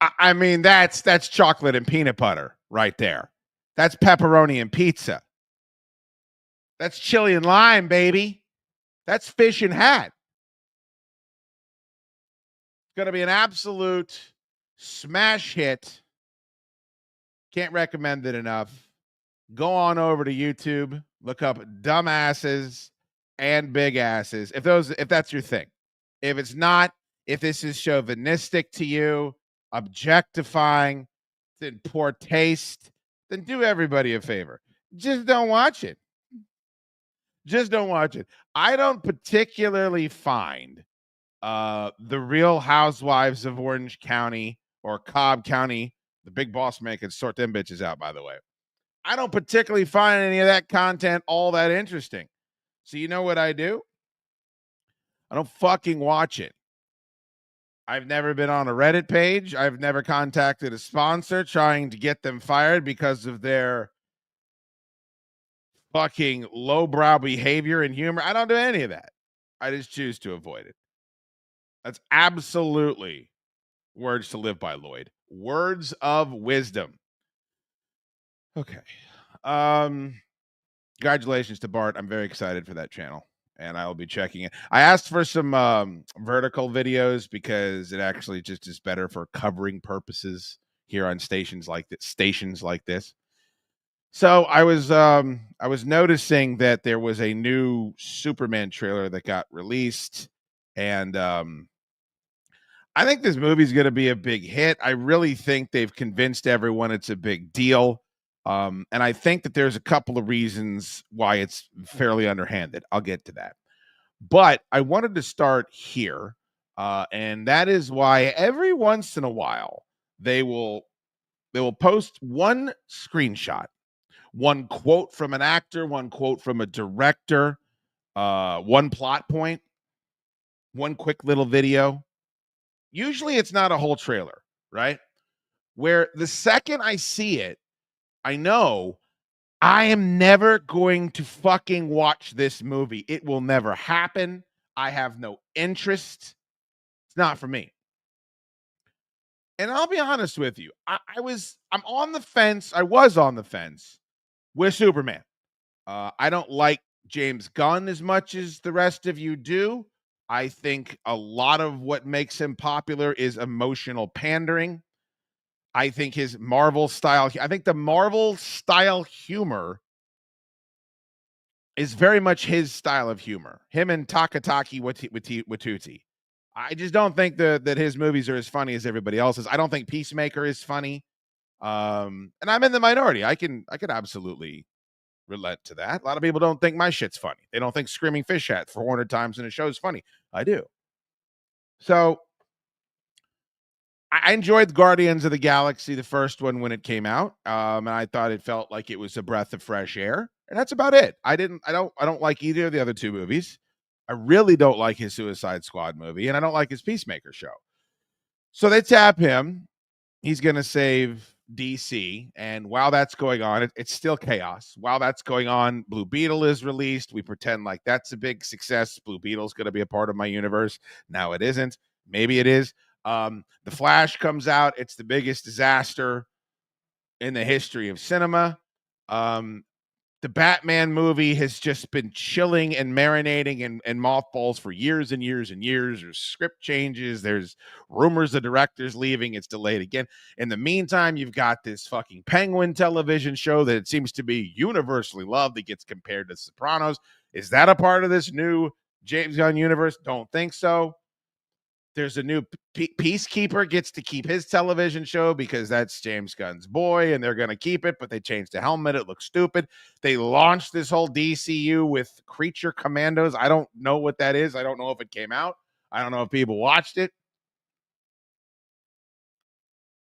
I mean, that's chocolate and peanut butter right there. That's pepperoni and pizza. That's chili and lime, baby. That's fish and hat. It's going to be an absolute Smash hit. Can't recommend it enough. Go on over to YouTube, look up dumbasses and big asses. If that's your thing. If it's not, if this is chauvinistic to you, objectifying, in poor taste, then do everybody a favor. Just don't watch it. Just don't watch it. I don't particularly find the Real Housewives of Orange County or Cobb County, the big boss man can sort them bitches out, by the way. I don't particularly find any of that content all that interesting. So you know what I do? I don't fucking watch it. I've never been on a Reddit page. I've never contacted a sponsor trying to get them fired because of their fucking lowbrow behavior and humor. I don't do any of that. I just choose to avoid it. That's absolutely words to live by, Lloyd. Words of wisdom. Okay. Congratulations to Bart. I'm very excited for that channel, and I'll be checking it. I asked for some vertical videos because it actually just is better for covering purposes here on stations like this. So I was noticing that there was a new Superman trailer that got released, and I think this movie's going to be a big hit. I really think they've convinced everyone it's a big deal. And I think that there's a couple of reasons why it's fairly underhanded. I'll get to that. But I wanted to start here. And that is why every once in a while they will post one screenshot, one quote from an actor, one quote from a director, one plot point, one quick little video. Usually it's not a whole trailer, right? Where the second I see it, I know I am never going to fucking watch this movie. It will never happen. I have no interest. It's not for me. And I'll be honest with you. I'm on the fence. I was on the fence with Superman. I don't like James Gunn as much as the rest of you do. I think a lot of what makes him popular is emotional pandering. I think his Marvel style, I think the Marvel style humor is very much his style of humor. Him and Takataki Watuti. I just don't think that his movies are as funny as everybody else's. I don't think Peacemaker is funny. And I'm in the minority. I could absolutely relent to that. A lot of people don't think my shit's funny. They don't think Screaming Fish Hat 400 times in a show is funny. I do. So I enjoyed Guardians of the Galaxy, the first one, when it came out. And I thought it felt like it was a breath of fresh air. And that's about it. I don't like either of the other two movies. I really don't like his Suicide Squad movie, and I don't like his Peacemaker show. So they tap him. He's going to save DC. And while that's going on, it's still chaos. While that's going on, Blue Beetle is released. We pretend like that's a big success. Blue Beetle's going to be a part of my universe. Now it isn't. Maybe it is. The Flash comes out. It's the biggest disaster in the history of cinema. The Batman movie has just been chilling and marinating in mothballs for years and years and years. There's script changes. There's rumors the director's leaving. It's delayed again. In the meantime, you've got this fucking Penguin television show that it seems to be universally loved that gets compared to Sopranos. Is that a part of this new James Gunn universe? Don't think so. There's a new Peacekeeper gets to keep his television show because that's James Gunn's boy, and they're going to keep it, but they changed the helmet. It looks stupid. They launched this whole DCU with Creature Commandos. I don't know what that is. I don't know if it came out. I don't know if people watched it.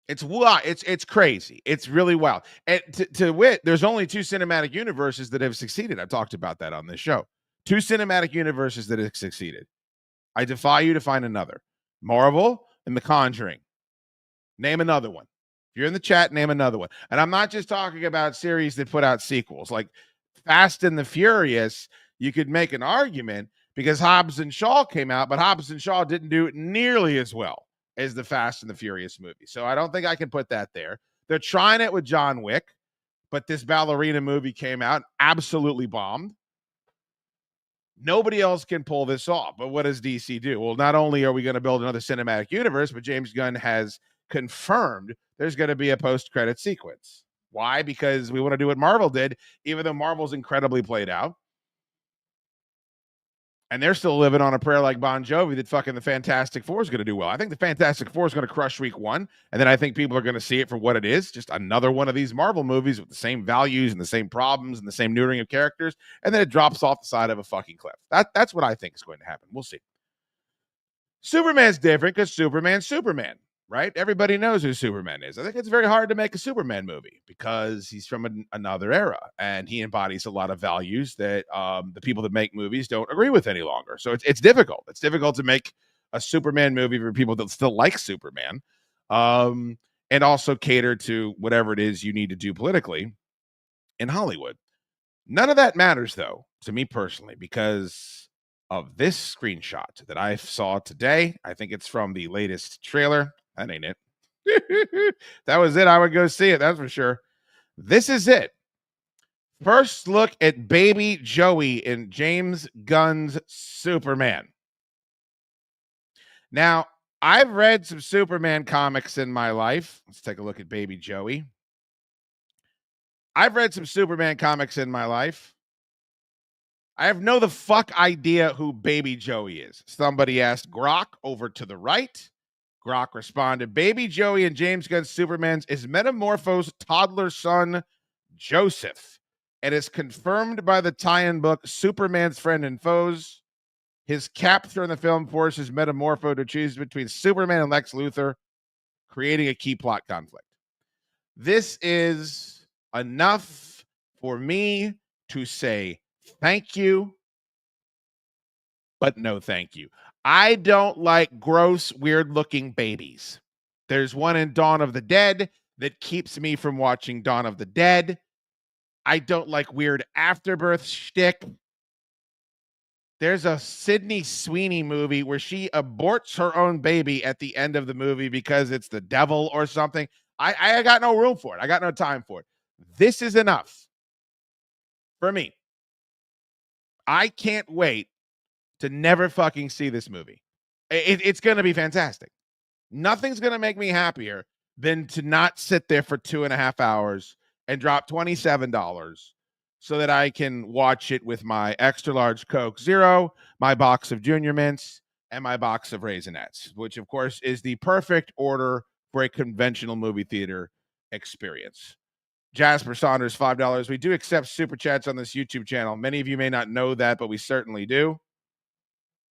It's crazy. It's really wild. And to wit, there's only two cinematic universes that have succeeded. I've talked about that on this show. Two cinematic universes that have succeeded. I defy you to find another. Marvel and The Conjuring. Name another one. If you're in the chat, name another one. And I'm not just talking about series that put out sequels. Like Fast and the Furious, you could make an argument because Hobbs and Shaw came out, but Hobbs and Shaw didn't do it nearly as well as the Fast and the Furious movie. So I don't think I can put that there. They're trying it with John Wick, but this ballerina movie came out, absolutely bombed. Nobody else can pull this off. But what does DC do? Well, not only are we going to build another cinematic universe, but James Gunn has confirmed there's going to be a post-credit sequence. Why? Because we want to do what Marvel did, even though Marvel's incredibly played out. And they're still living on a prayer like Bon Jovi that fucking the Fantastic Four is going to do well. I think the Fantastic Four is going to crush week 1. And then I think people are going to see it for what it is. Just another one of these Marvel movies with the same values and the same problems and the same neutering of characters. And then it drops off the side of a fucking cliff. That's what I think is going to happen. We'll see. Superman's different because Superman's Superman, right? Everybody knows who Superman is. I think it's very hard to make a Superman movie because he's from another era and he embodies a lot of values that the people that make movies don't agree with any longer. So it's difficult. It's difficult to make a Superman movie for people that still like Superman and also cater to whatever it is you need to do politically in Hollywood. None of that matters, though, to me personally, because of this screenshot that I saw today. I think it's from the latest trailer. That ain't it. That was it. I would go see it. That's for sure. This is it. First look at baby Joey in James Gunn's Superman. Now, I've read some Superman comics in my life. Let's take a look at baby Joey. I've read some Superman comics in my life. I have no the fuck idea who baby Joey is. Somebody asked Grok over to the right. Grok responded, baby Joey in James Gunn's Superman's is Metamorpho's toddler son, Joseph. It is confirmed by the tie-in book Superman's Friend and Foes. His capture in the film forces Metamorpho to choose between Superman and Lex Luthor, creating a key plot conflict. This is enough for me to say thank you, but no thank you. I don't like gross, weird-looking babies. There's one in Dawn of the Dead that keeps me from watching Dawn of the Dead. I don't like weird afterbirth shtick. There's a Sydney Sweeney movie where she aborts her own baby at the end of the movie because it's the devil or something. I got no room for it. I got no time for it. This is enough for me. I can't wait to never fucking see this movie. It's going to be fantastic. Nothing's going to make me happier than to not sit there for 2.5 hours and drop $27 so that I can watch it with my extra large Coke Zero, my box of Junior Mints, and my box of Raisinets, which of course is the perfect order for a conventional movie theater experience. Jasper Saunders, $5. We do accept super chats on this YouTube channel. Many of you may not know that, but we certainly do.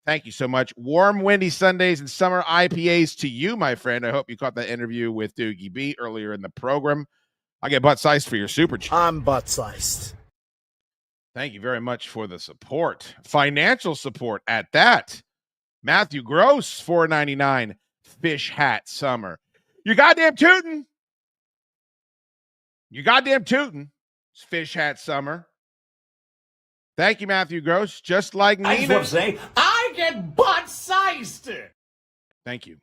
Thank you so much. Warm, windy Sundays and summer IPAs to you, my friend. I hope you caught that interview with Dugi B earlier in the program. I get butt-sized for your super chat. I'm butt-sized. Thank you very much for the support. Financial support at that. Matthew Gross, $4.99. Fish hat summer. You goddamn tootin'. You goddamn tootin'. It's Fish hat summer. Thank you, Matthew Gross. Just like Nina. I just want to say, I get butt-sized. Thank you.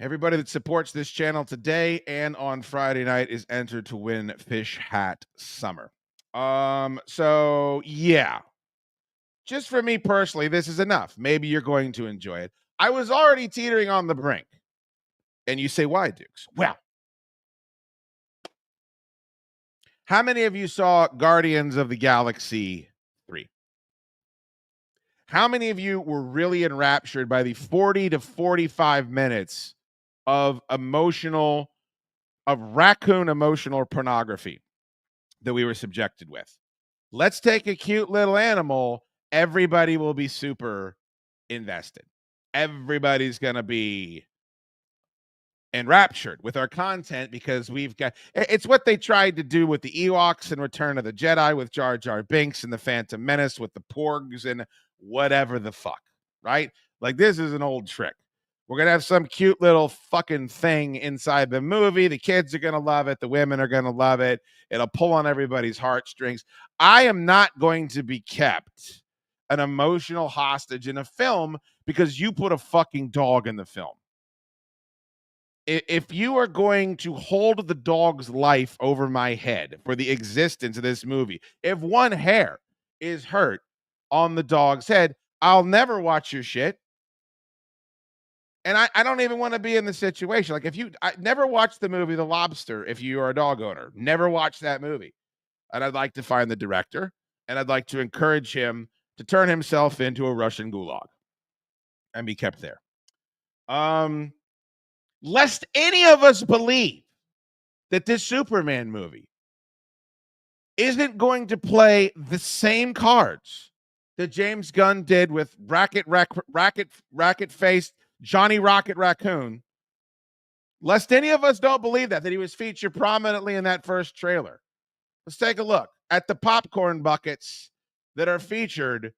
Everybody that supports this channel today and on Friday night is entered to win Fish Hat Summer. So yeah. Just for me personally, this is enough. Maybe you're going to enjoy it. I was already teetering on the brink. And you say, why, Dukes? Well, how many of you saw Guardians of the Galaxy 3? How many of you were really enraptured by the 40 to 45 minutes of raccoon emotional pornography that we were subjected with? Let's take a cute little animal. Everybody will be super invested. Everybody's going to be enraptured with our content because it's what they tried to do with the Ewoks in Return of the Jedi with Jar Jar Binks and the Phantom Menace with the Porgs and whatever the fuck, right? Like, this is an old trick. We're going to have some cute little fucking thing inside the movie. The kids are going to love it. The women are going to love it. It'll pull on everybody's heartstrings. I am not going to be kept an emotional hostage in a film because you put a fucking dog in the film. If you are going to hold the dog's life over my head for the existence of this movie, if one hair is hurt on the dog's head, I'll never watch your shit. And I don't even want to be in the situation. Like I never watched the movie The Lobster if you are a dog owner. Never watched that movie. And I'd like to find the director, and I'd like to encourage him to turn himself into a Russian gulag and be kept there. Lest any of us believe that this Superman movie isn't going to play the same cards that James Gunn did with racket-faced Johnny Rocket Raccoon. Lest any of us don't believe that he was featured prominently in that first trailer. Let's take a look at the popcorn buckets that are featured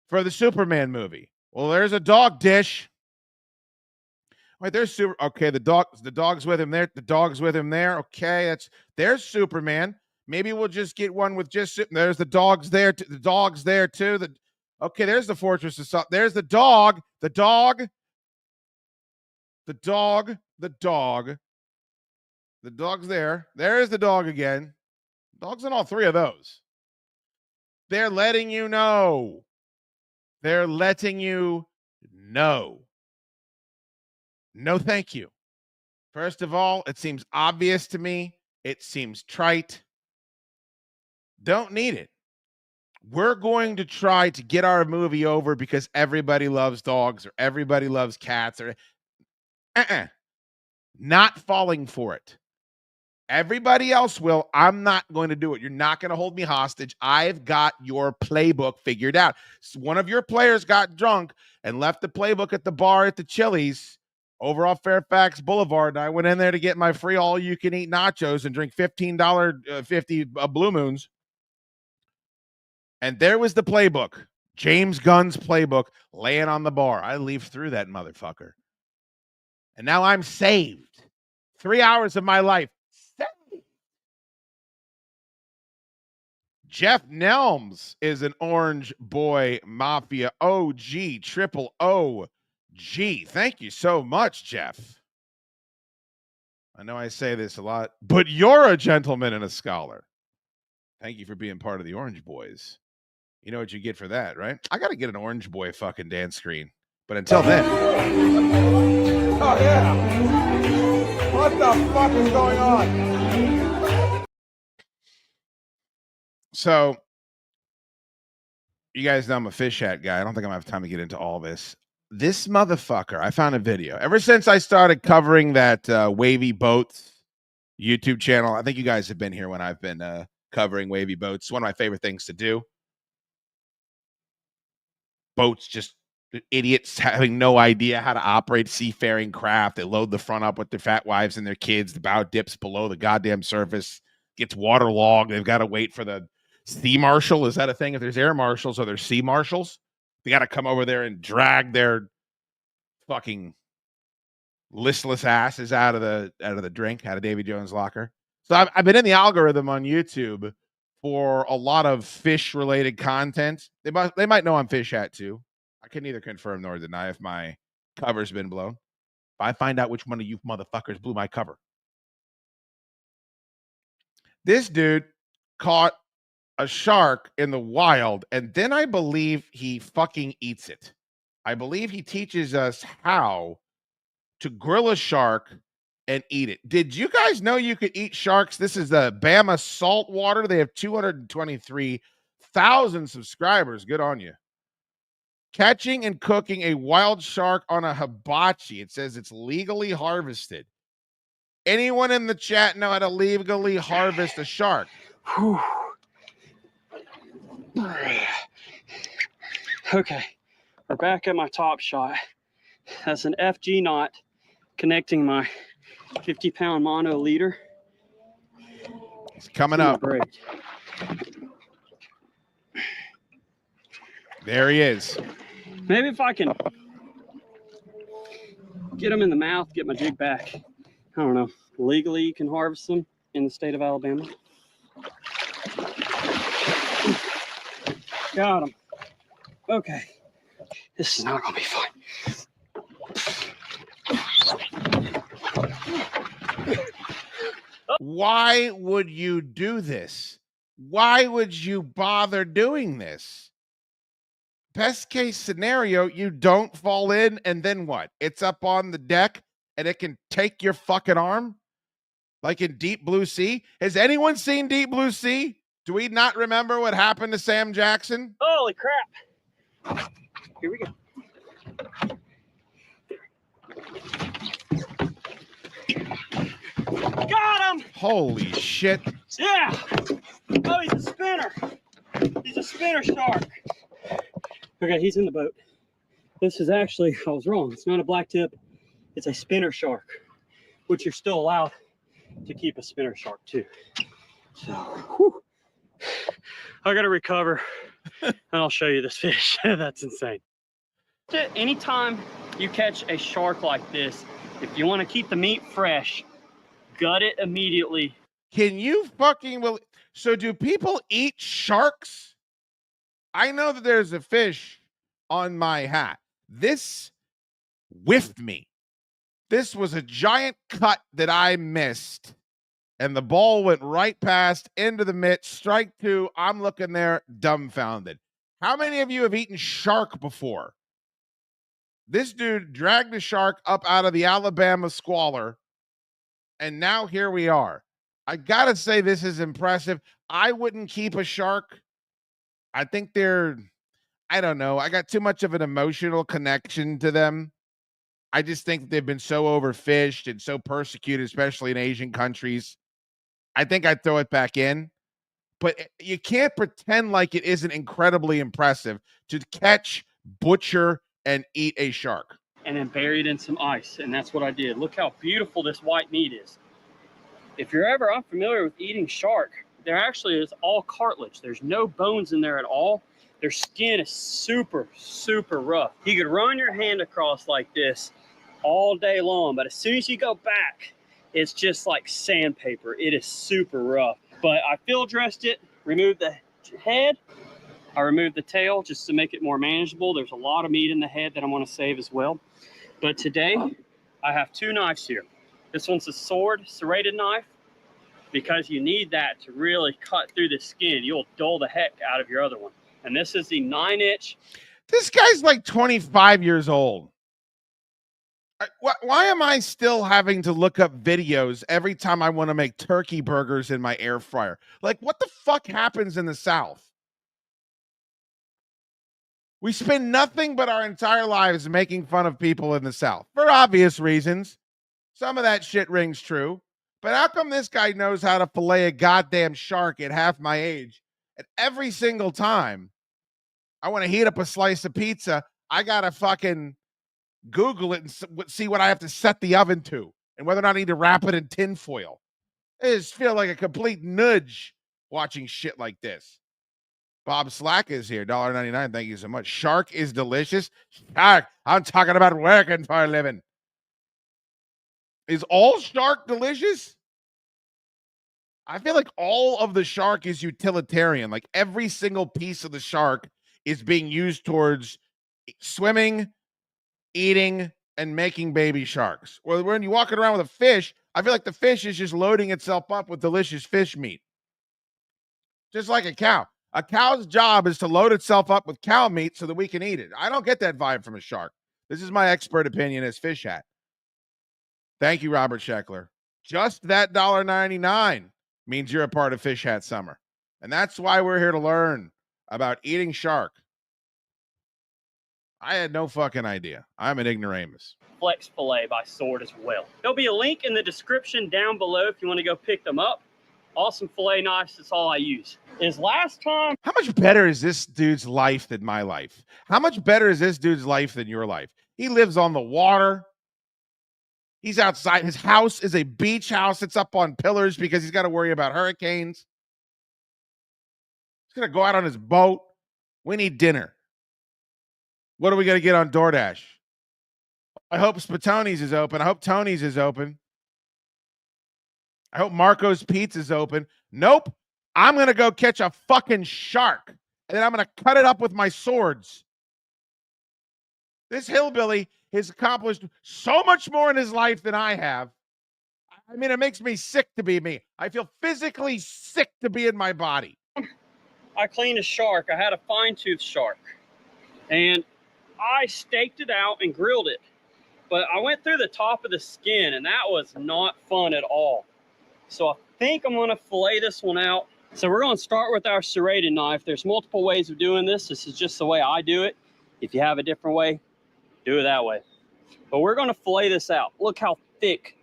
for the Superman movie. Well, there's a dog dish. Wait, there's okay, the dog's with him there. The dog's with him there. Okay, there's Superman. Maybe we'll just get one with just there's the dogs there. The dog's there too. Okay, there's the Fortress of Salt. There's the dog. The dog's there. There's the dog again. Dog's in all three of those. They're letting you know. They're letting you know. No, thank you. First of all, it seems obvious to me. It seems trite. Don't need it. We're going to try to get our movie over because everybody loves dogs or everybody loves cats or not falling for it. Everybody else will. I'm not going to do it. You're not going to hold me hostage. I've got your playbook figured out. So one of your players got drunk and left the playbook at the bar at the Chili's over off Fairfax Boulevard, and I went in there to get my free all-you-can-eat nachos and drink $15.50 Blue Moons. And there was the playbook, James Gunn's playbook, laying on the bar. I leafed through that motherfucker. And now I'm saved. 3 hours of my life. Saved. Jeff Nelms is an Orange Boy Mafia OG, triple OG. Thank you so much, Jeff. I know I say this a lot, but you're a gentleman and a scholar. Thank you for being part of the Orange Boys. You know what you get for that, right? I got to get an Orange Boy fucking dance screen. But until then. Oh, yeah. What the fuck is going on? So, you guys know I'm a fish hat guy. I don't think I'm going to have time to get into all this. This motherfucker, I found a video. Ever since I started covering that Wavy Boats YouTube channel, I think you guys have been here when I've been covering Wavy Boats. It's one of my favorite things to do. Boats, just idiots having no idea how to operate seafaring craft. They load the front up with their fat wives and their kids. The bow dips below the goddamn surface, gets waterlogged. They've got to wait for the sea marshal. Is that a thing? If there's air marshals, are there sea marshals? They got to come over there and drag their fucking listless asses out of the drink, out of Davy Jones' locker. So I've been in the algorithm on YouTube for a lot of fish-related content. They might know I'm Fish Hat too. I can neither confirm nor deny if my cover's been blown. If I find out which one of you motherfuckers blew my cover. This dude caught a shark in the wild, and then I believe he fucking eats it. I believe he teaches us how to grill a shark and eat it. Did you guys know you could eat sharks? This is the Bama Saltwater. They have 223,000 subscribers. Good on you. Catching and cooking a wild shark on a hibachi. It says it's legally harvested. Anyone in the chat know how to legally harvest a shark? Okay, we're back at my top shot. That's an FG knot connecting my 50-pound mono leader. It's coming up. There he is. Maybe if I can get him in the mouth, get my jig back. I don't know. Legally, you can harvest them in the state of Alabama. Got him. Okay. This is not going to be fun. Why would you do this? Why would you bother doing this? best case scenario, you don't fall in, and then what? It's up on the deck and it can take your fucking arm? Like in Deep Blue Sea? Has anyone seen Deep Blue Sea? Do we not remember what happened to Sam Jackson? Holy crap. Here we go. Got him! Holy shit. Yeah! Oh, he's a spinner. He's a spinner shark. Okay, he's in the boat. This is actually, I was wrong. It's not a black tip. It's a spinner shark, which you're still allowed to keep a spinner shark too. So, whew. I gotta recover and I'll show you this fish. That's insane. Anytime you catch a shark like this, if you want to keep the meat fresh, gut it immediately. Can you fucking so do people eat sharks? I know that there's a fish on my hat. This whiffed me. This was a giant cut that I missed, and the ball went right past into the mitt. Strike two. I'm looking there dumbfounded. How many of you have eaten shark before? This dude dragged a shark up out of the Alabama squalor, and now here we are. I gotta say, this is impressive. I wouldn't keep a shark. I think I don't know. I got too much of an emotional connection to them. I just think they've been so overfished and so persecuted, especially in Asian countries. I think I'd throw it back in. But you can't pretend like it isn't incredibly impressive to catch, butcher, and eat a shark. And then bury it in some ice. And that's what I did. Look how beautiful this white meat is. If you're ever unfamiliar with eating shark, there actually is all cartilage. There's no bones in there at all. Their skin is super, super rough. You could run your hand across like this all day long, but as soon as you go back, it's just like sandpaper. It is super rough. But I field dressed it, removed the head. I removed the tail just to make it more manageable. There's a lot of meat in the head that I want to save as well. But today, I have two knives here. This one's a serrated knife, because you need that to really cut through the skin. You'll dull the heck out of your other one. And this is the 9-inch. This guy's like 25 years old. Why am I still having to look up videos every time I want to make turkey burgers in my air fryer? Like, what the fuck happens in the South? We spend nothing but our entire lives making fun of people in the South for obvious reasons. Some of that shit rings true. But how come this guy knows how to fillet a goddamn shark at half my age? And every single time I want to heat up a slice of pizza, I got to fucking Google it and see what I have to set the oven to and whether or not I need to wrap it in tin foil. I just feel like a complete nudge watching shit like this. Bob Slack is here, $1.99. Thank you so much. Shark is delicious. Shark, I'm talking about working for a living. Is all shark delicious? I feel like all of the shark is utilitarian. Like every single piece of the shark is being used towards swimming, eating, and making baby sharks. Or when you're walking around with a fish, I feel like the fish is just loading itself up with delicious fish meat. Just like a cow. A cow's job is to load itself up with cow meat so that we can eat it. I don't get that vibe from a shark. This is my expert opinion as Fish Hat. Thank you, Robert Scheckler. Just that $1.99 means you're a part of Fish Hat Summer. And that's why we're here to learn about eating shark. I had no fucking idea. I'm an ignoramus. Flex fillet by Sword as well. There'll be a link in the description down below if you want to go pick them up. Awesome fillet knives. That's all I use. Last time. How much better is this dude's life than my life? How much better is this dude's life than your life? He lives on the water. He's outside. His house is a beach house. It's up on pillars because he's got to worry about hurricanes. He's going to go out on his boat. We need dinner. What are we going to get on DoorDash? I hope Spatoni's is open. I hope Tony's is open. I hope Marco's Pizza's open. Nope. I'm going to go catch a fucking shark. And then I'm going to cut it up with my swords. This hillbilly has accomplished so much more in his life than I have. I mean, it makes me sick to be me. I feel physically sick to be in my body. I cleaned a shark. I had a fine-tooth shark. And I staked it out and grilled it. But I went through the top of the skin, and that was not fun at all. So I think I'm gonna fillet this one out. So we're gonna start with our serrated knife. There's multiple ways of doing this. This is just the way I do it. If you have a different way, do it that way. But we're gonna fillet this out. Look how thick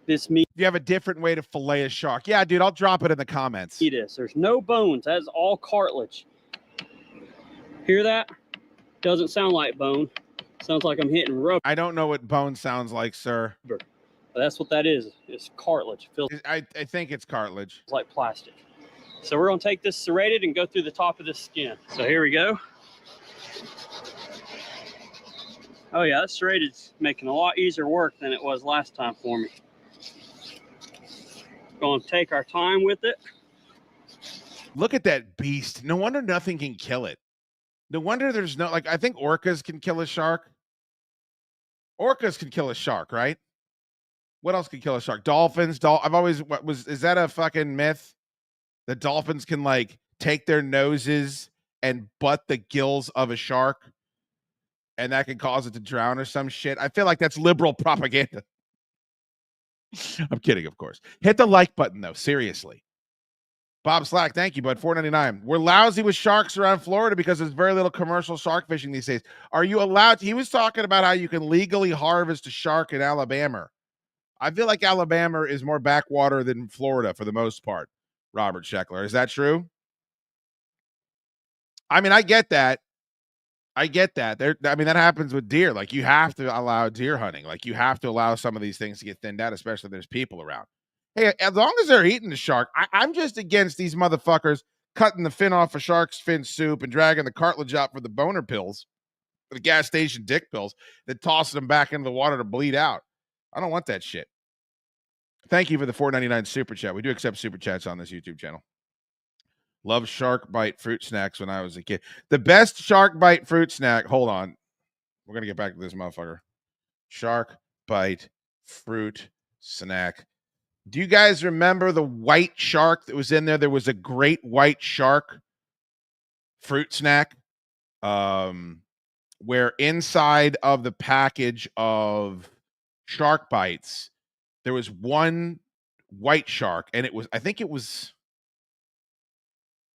this meat. You have a different way to fillet a shark. Yeah, dude, I'll drop it in the comments. It is. There's no bones. That is all cartilage. Hear that? Doesn't sound like bone. Sounds like I'm hitting rubber. I don't know what bone sounds like, sir. But that's what that is. It's cartilage. It feels I think it's cartilage. like plastic. So we're gonna take this serrated and go through the top of this skin. So here we go. Oh yeah, this serrated's making a lot easier work than it was last time for me. Gonna take our time with it. Look at that beast. No wonder nothing can kill it. No wonder there's no, like, I think orcas can kill a shark. Orcas can kill a shark, right? What else can kill a shark? Dolphins. I've always, is that a fucking myth? That dolphins can, like, take their noses and butt the gills of a shark, and that can cause it to drown or some shit. I feel like that's liberal propaganda. I'm kidding, of course. Hit the like button, though. Seriously. Bob Slack, thank you, bud. $4.99. We're lousy with sharks around Florida because there's very little commercial shark fishing these days. Are you allowed? He was talking about how you can legally harvest a shark in Alabama. I feel like Alabama is more backwater than Florida for the most part. Robert Scheckler, is that true? I mean, I get that. I get that. I mean, that happens with deer. Like, you have to allow deer hunting. Like, you have to allow some of these things to get thinned out, especially if there's people around. Hey, as long as they're eating the shark, I'm just against these motherfuckers cutting the fin off a shark's fin soup and dragging the cartilage out for the boner pills, the gas station dick pills, then tossing them back into the water to bleed out. I don't want that shit. Thank you for the $4.99 super chat. We do accept super chats on this YouTube channel. Love shark bite fruit snacks when I was a kid. The best shark bite fruit snack. Hold on. We're going to get back to this motherfucker. Shark bite fruit snack. Do you guys remember the white shark that was in there? There was a great white shark fruit snack where inside of the package of shark bites, there was one white shark, and it was, I think it was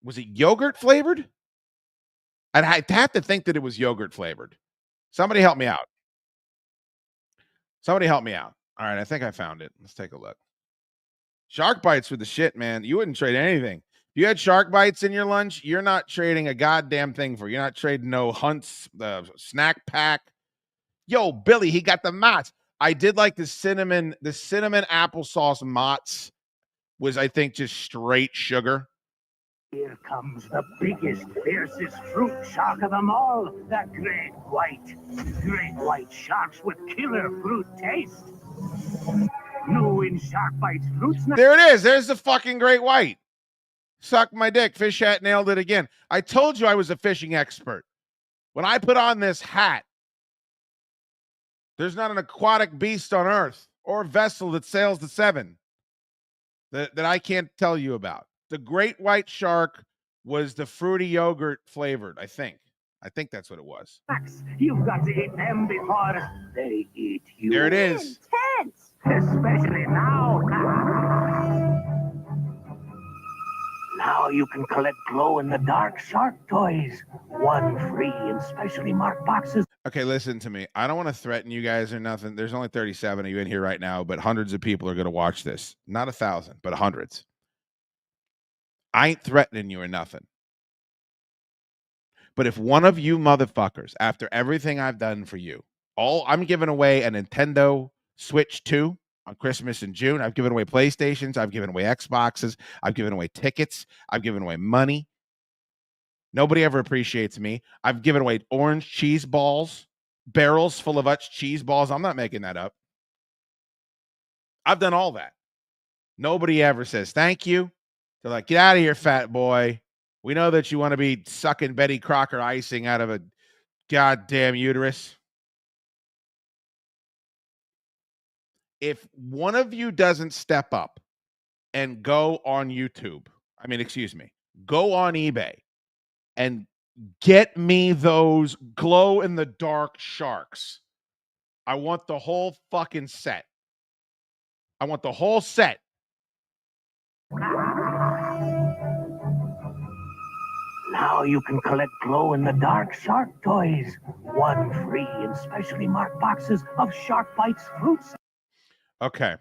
it yogurt flavored? I'd have to think that it was yogurt flavored. Somebody help me out. Somebody help me out. All right, I think I found it. Let's take a look. Shark bites were the shit, man. You wouldn't trade anything. If you had shark bites in your lunch, you're not trading a goddamn thing for. You're not trading no Hunt's snack pack. Yo, Billy, he got the Mott's. I did like the cinnamon applesauce Mott's was, I think, just straight sugar. Here comes the biggest, fiercest fruit shark of them all, the great white sharks with killer fruit taste. New in Shark Bites fruit snack. There it is. There's the fucking great white. Suck my dick. Fish hat nailed it again. I told you I was a fishing expert. When I put on this hat, there's not an aquatic beast on earth or vessel that sails the seven that I can't tell you about. The great white shark was the fruity yogurt flavored, I think. I think that's what it was. You've got to eat them before they eat you. There it is. Intense. Especially now. Now you can collect glow-in-the-dark shark toys. One free in specially marked boxes. Okay, listen to me. I don't want to threaten you guys or nothing. There's only 37 of you in here right now, but hundreds of people are going to watch this. Not 1,000, but hundreds. I ain't threatening you or nothing. But if one of you motherfuckers, after everything I've done for you, I'm giving away a Nintendo Switch 2 on Christmas in June. I've given away PlayStations. I've given away Xboxes. I've given away tickets. I've given away money. Nobody ever appreciates me. I've given away orange cheese balls, barrels full of cheese balls. I'm not making that up. I've done all that. Nobody ever says thank you. They're like, get out of here, fat boy. We know that you want to be sucking Betty Crocker icing out of a goddamn uterus. If one of you doesn't step up and go on YouTube, go on eBay and Get me those glow-in-the-dark sharks. I want the whole fucking set. I want the whole set. Now you can collect glow-in-the-dark shark toys. One free in specially marked boxes of Shark Bites fruits. Okay.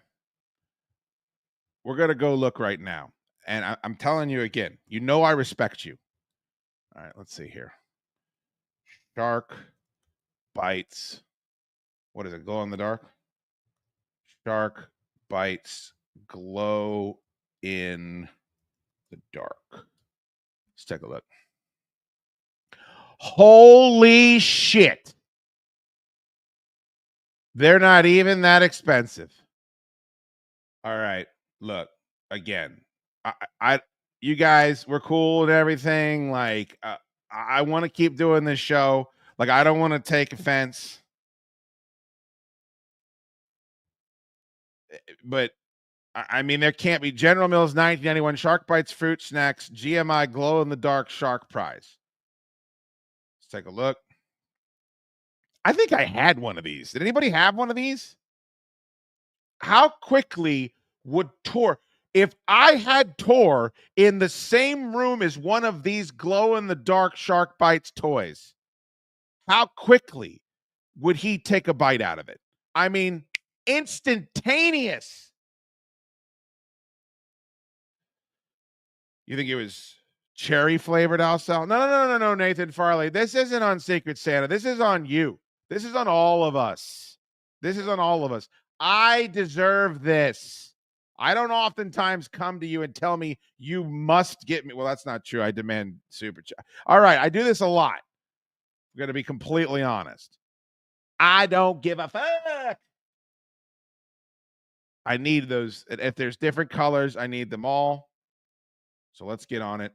We're going to go look right now. And I'm telling you again, you know I respect you. All right, let's see here. Shark Bites. What is it? Glow in the dark? Shark Bites glow in the dark. Let's take a look. Holy shit. They're not even that expensive. All right. Look, again, you guys, we're cool and everything. Like, I want to keep doing this show. Like, I don't want to take offense. But, I mean, there can't be General Mills 1991 Shark Bites Fruit Snacks GMI glow-in-the-dark shark prize. Let's take a look. I think I had one of these. Did anybody have one of these? How quickly would Tor, if I had Tor in the same room as one of these glow-in-the-dark Shark Bites toys, how quickly would he take a bite out of it? I mean, instantaneous. You think it was cherry flavored, Alsal? No, Nathan Farley. This isn't on Secret Santa. This is on you. This is on all of us. This is on all of us. I deserve this. I don't oftentimes come to you and tell me you must get me. Well, that's not true. I demand super chat. All right. I do this a lot. I'm going to be completely honest. I don't give a fuck. I need those. If there's different colors, I need them all. So let's get on it.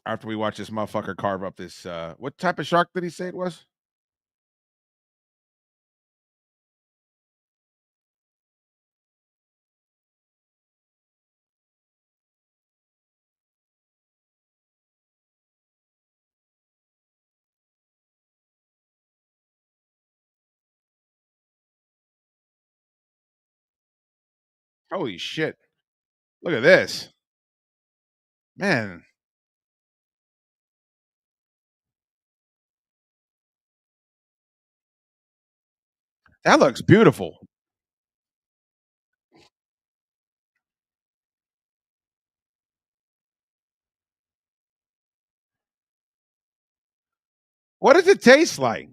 After we watch this motherfucker carve up this, what type of shark did he say it was? Holy shit. Look at this. Man. That looks beautiful. What does it taste like?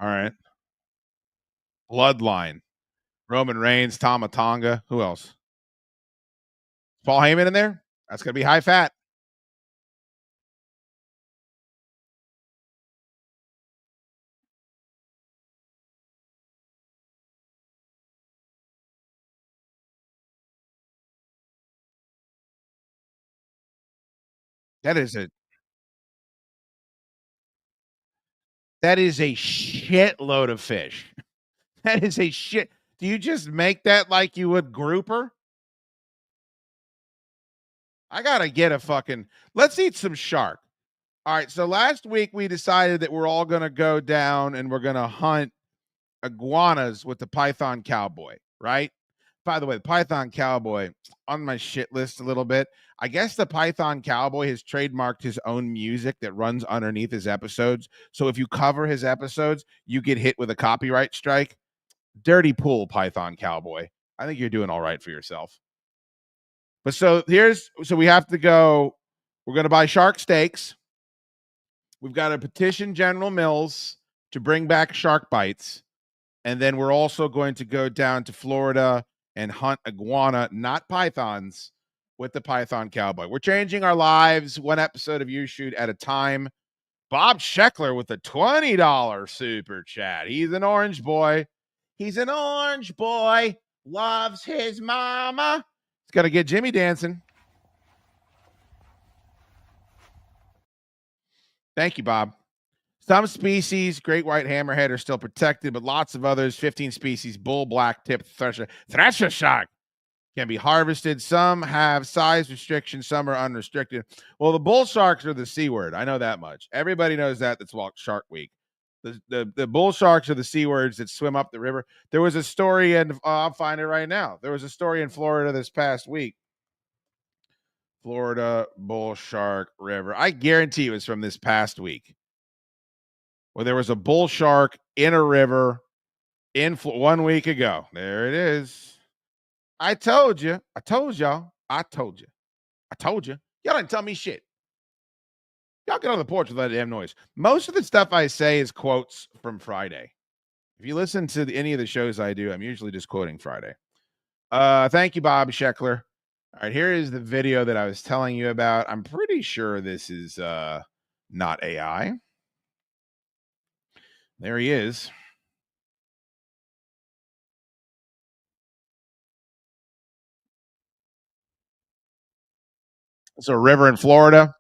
All right. Bloodline. Roman Reigns, Tama Tonga. Who else? Paul Heyman in there? That's going to be high fat. That is a shitload of fish. That is a shit. Do you just make that like you would grouper? I got to get a fucking, let's eat some shark. All right. So last week we decided that we're all going to go down and we're going to hunt iguanas with the Python Cowboy, right? By the way, the Python Cowboy on my shit list a little bit. I guess the Python Cowboy has trademarked his own music that runs underneath his episodes. So if you cover his episodes, you get hit with a copyright strike. Dirty pool, Python Cowboy. I think you're doing all right for yourself. But so we have to go. We're going to buy shark steaks. We've got to petition General Mills to bring back Shark Bites. And then we're also going to go down to Florida and hunt iguana, not pythons, with the Python Cowboy. We're changing our lives one episode of YouSchoode at a time. Bob Scheckler with a $20 super chat. He's an orange boy. He's an orange boy. Loves his mama. He's got to get Jimmy dancing. Thank you, Bob. Some species, great white hammerhead, are still protected, but lots of others, 15 species, bull, black tip, thresher shark. can be harvested. Some have size restrictions. Some are unrestricted. Well, the bull sharks are the C word. I know that much. Everybody knows that. That's Shark Week. The bull sharks are the C words that swim up the river. There was a story, and I'll find it right now. There was a story in Florida this past week. Florida bull shark river. I guarantee it was from this past week, where there was a bull shark in a river in 1 week ago. There it is. I told you. I told y'all. I told you. I told you. Y'all didn't tell me shit. Y'all get on the porch with that damn noise. Most of the stuff I say is quotes from Friday. If you listen to any of the shows I do, I'm usually just quoting Friday. Thank you, Bob Scheckler. All right, here is the video that I was telling you about. I'm pretty sure this is not AI. There he is. It's a river in Florida.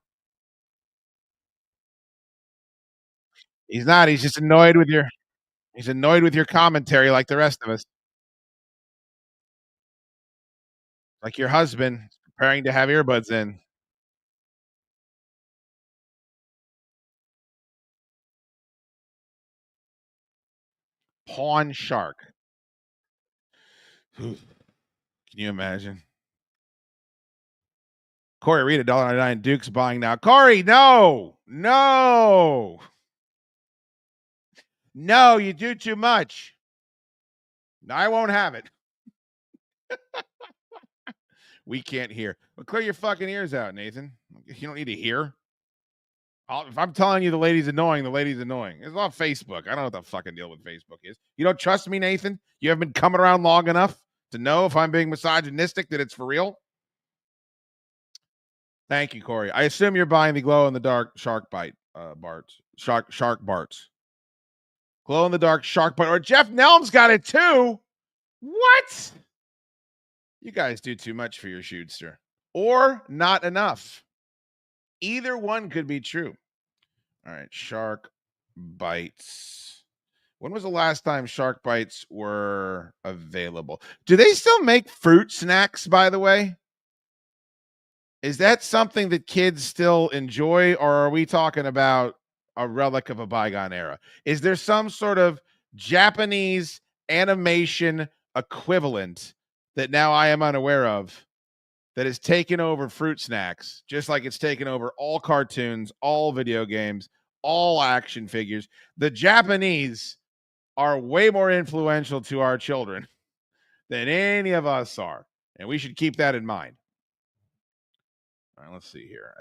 He's not. He's just annoyed with your. He's annoyed with your commentary, like the rest of us. Like your husband preparing to have earbuds in. Pawn shark. Can you imagine? Corey Reed, $1.99. Duke's buying now. Corey, no. No, you do too much. I won't have it. We can't hear. Well, clear your fucking ears out, Nathan. You don't need to hear. If I'm telling you the lady's annoying, the lady's annoying. It's on Facebook. I don't know what the fucking deal with Facebook is. You don't trust me, Nathan? You haven't been coming around long enough to know if I'm being misogynistic, that it's for real? Thank you, Corey. I assume you're buying the glow-in-the-dark shark bite, Barts. Shark Barts. Glow-in-the-dark shark bite. Or Jeff Nelm's got it too. What? You guys do too much for your shootster. Or not enough. Either one could be true. All right, shark bites. When was the last time shark bites were available? Do they still make fruit snacks, by the way? Is that something that kids still enjoy, or are we talking about a relic of a bygone era? Is there some sort of Japanese animation equivalent that now I am unaware of that has taken over fruit snacks, just like it's taken over all cartoons, all video games, all action figures? The Japanese are way more influential to our children than any of us are, and we should keep that in mind. All right, let's see here.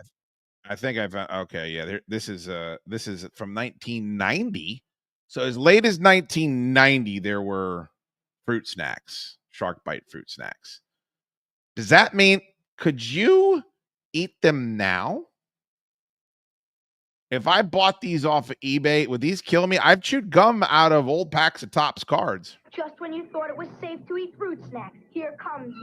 I think I found. Okay, yeah. This is from 1990. So as late as 1990, there were fruit snacks, shark bite fruit snacks. Does that mean could you eat them now? If I bought these off of eBay, would these kill me? I've chewed gum out of old packs of Topps cards. Just when you thought it was safe to eat fruit snacks, here comes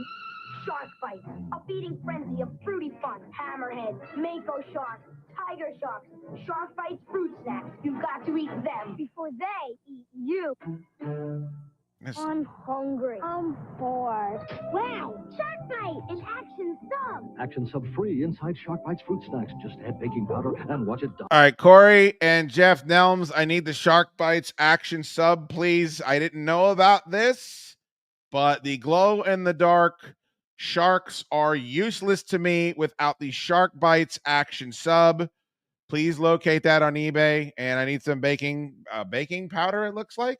Shark Bite, a feeding frenzy of fruity fun. Hammerhead, mako sharks, tiger sharks, Shark Bite's fruit snacks. You've got to eat them before they eat you. I'm hungry. I'm bored. Wow! Shark Bite! An action sub! Action sub free inside Shark Bites fruit snacks. Just add baking powder and watch it die. All right, Corey and Jeff Nelms, I need the Shark Bites action sub, please. I didn't know about this, but the glow-in-the-dark sharks are useless to me without the Shark Bites action sub. Please locate that on eBay, and I need some baking powder, it looks like.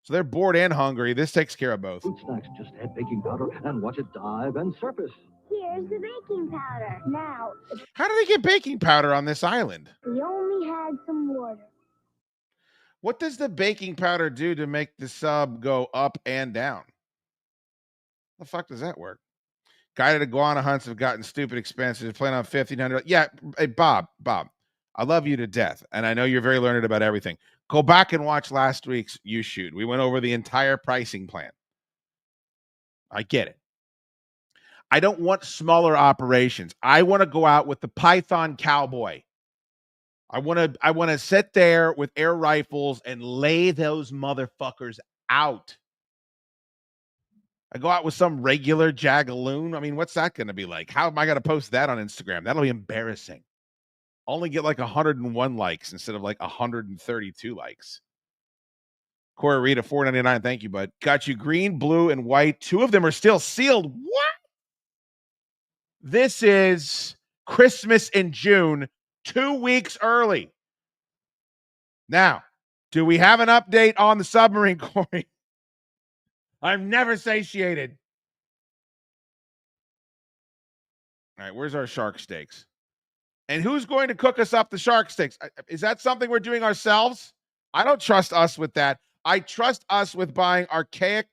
So they're bored and hungry. This takes care of both. Fruit snacks, just add baking powder and watch it dive and surface. Here's the baking powder. Now, how do they get baking powder on this island? we only had some water. What does the baking powder do to make the sub go up and down? The fuck does that work? Guided iguana hunts have gotten stupid expensive. Playing on 1,500. Yeah, hey, Bob, I love you to death, and I know you're very learned about everything. Go back and watch last week's YouSchoode. We went over the entire pricing plan. I get it. I don't want smaller operations. I want to go out with the Python Cowboy. I want to sit there with air rifles and lay those motherfuckers out. I go out with some regular jagaloon. I mean, what's that going to be like? How am I going to post that on Instagram? That'll be embarrassing. Only get like 101 likes instead of like 132 likes. Corey Rita, $4.99. Thank you, bud. Got you green, blue, and white. 2 of them are still sealed. What? This is Christmas in June, 2 weeks early. Now, do we have an update on the submarine, Corey? I'm never satiated. All right, where's our shark steaks? And who's going to cook us up the shark steaks? Is that something we're doing ourselves? I don't trust us with that. I trust us with buying archaic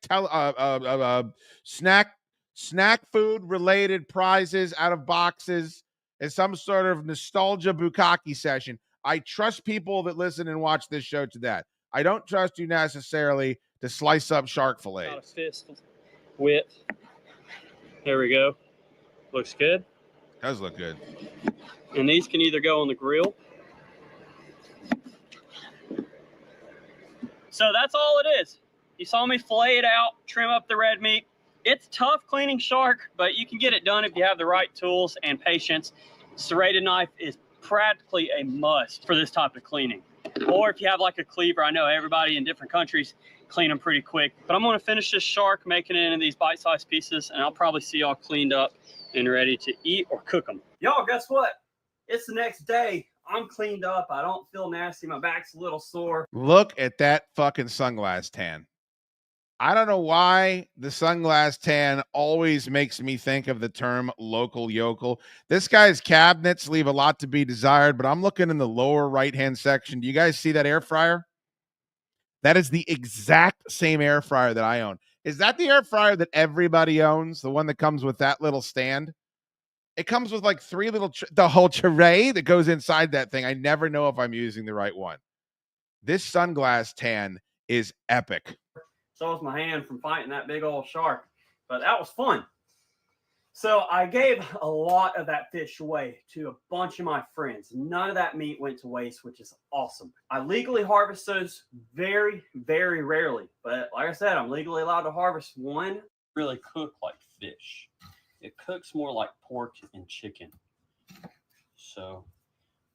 snack food related prizes out of boxes as some sort of nostalgia bukkake session. I trust people that listen and watch this show to that. I don't trust you necessarily to slice up shark fillet. About a fist width. There we go. Looks good. Does look good. And these can either go on the grill. So that's all it is. You saw me fillet it out, trim up the red meat. It's tough cleaning shark, but you can get it done if you have the right tools and patience. Serrated knife is practically a must for this type of cleaning. Or if you have like a cleaver, I know everybody in different countries clean them pretty quick. But I'm gonna finish this shark, making it into these bite-sized pieces, and I'll probably see y'all cleaned up and ready to eat or cook them. Y'all, guess what? It's the next day. I'm cleaned up. I don't feel nasty. My back's a little sore. Look at that fucking sunglass tan. I don't know why the sunglass tan always makes me think of the term local yokel. This guy's cabinets leave a lot to be desired, but I'm looking in the lower right-hand section. Do you guys see that air fryer? That is the exact same air fryer that I own. Is that the air fryer that everybody owns? The one that comes with that little stand? It comes with like 3 little, the whole tray that goes inside that thing. I never know if I'm using the right one. This sunglass tan is epic. So was my hand from fighting that big old shark, but that was fun. So I gave a lot of that fish away to a bunch of my friends. None of that meat went to waste, which is awesome. I legally harvest those very, very rarely. But like I said, I'm legally allowed to harvest one. Really cook like fish. It cooks more like pork and chicken. So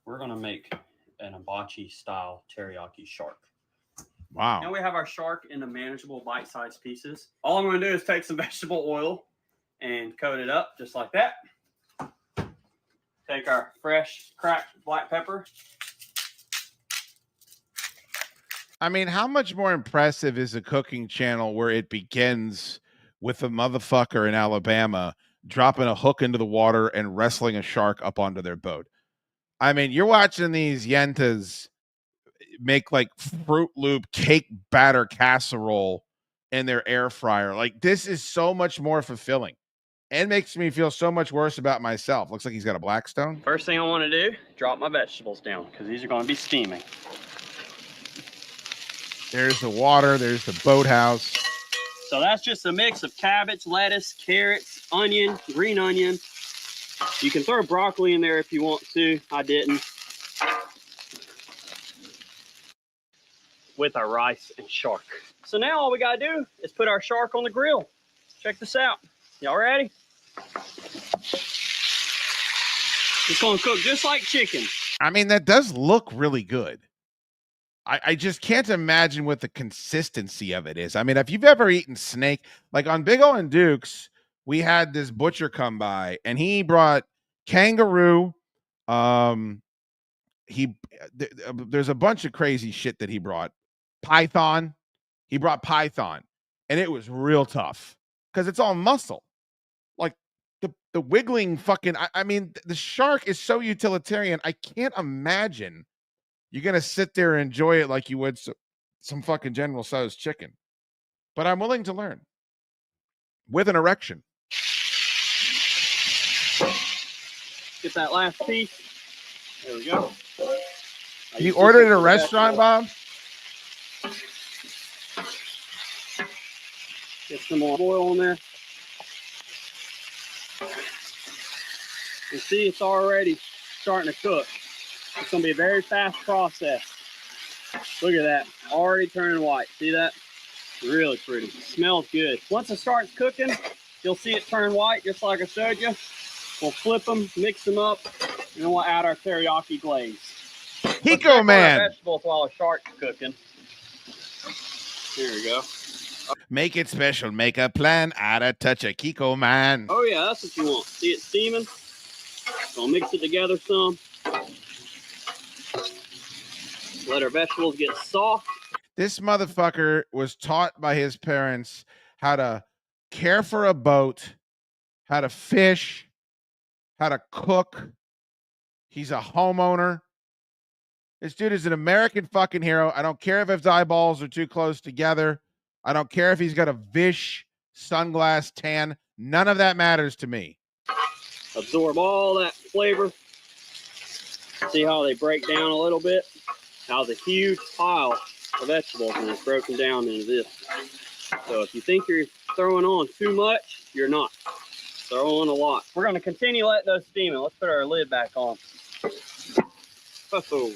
we're going to make an hibachi style teriyaki shark. Wow. Now we have our shark in the manageable bite-sized pieces. All I'm going to do is take some vegetable oil and coat it up just like that. Take our fresh cracked black pepper. I mean, how much more impressive is a cooking channel where it begins with a motherfucker in Alabama dropping a hook into the water and wrestling a shark up onto their boat? I mean, you're watching these yentas make like Fruit Loop cake batter casserole in their air fryer. Like, this is so much more fulfilling and makes me feel so much worse about myself. Looks like he's got a Blackstone. First thing I want to do, drop my vegetables down because these are going to be steaming. There's the water. There's the boathouse. So that's just a mix of cabbage, lettuce, carrots, onion, green onion. You can throw broccoli in there if you want to. I didn't. With our rice and shark. So now all we got to do is put our shark on the grill. Check this out. Y'all ready? It's going to cook just like chicken. I mean, that does look really good. I just can't imagine what the consistency of it is. I mean, if you've ever eaten snake, like on Big O and Duke's, we had this butcher come by and he brought kangaroo. There's a bunch of crazy shit that he brought. Python. He brought python, and it was real tough because it's all muscle. Like the wiggling fucking. I mean, the shark is so utilitarian. I can't imagine you're gonna sit there and enjoy it like you would some fucking General Tso's chicken. But I'm willing to learn with an erection. Get that last piece. There we go. You ordered at a restaurant, Bob? Get some more oil on there. You see, it's already starting to cook. It's going to be a very fast process. Look at that. Already turning white. See that? Really pretty. Smells good. Once it starts cooking, you'll see it turn white, just like I showed you. We'll flip them, mix them up, and then we'll add our teriyaki glaze. Kiko man. Our vegetables while our shark's cooking. Here we go. Make it special. Make a plan. Add a touch of Kiko man. Oh yeah, that's what you want. See it steaming? Gonna mix it together some. Let our vegetables get soft. This motherfucker was taught by his parents how to care for a boat, how to fish, how to cook. He's a homeowner. This dude is an American fucking hero. I don't care if his eyeballs are too close together. I don't care if he's got a Vish sunglass tan. None of that matters to me. Absorb all that flavor. See how they break down a little bit? Now the huge pile of vegetables and it's broken down into this. So if you think you're throwing on too much, you're not. Throw on a lot. We're going to continue letting those steam in. Let's put our lid back on. Oh.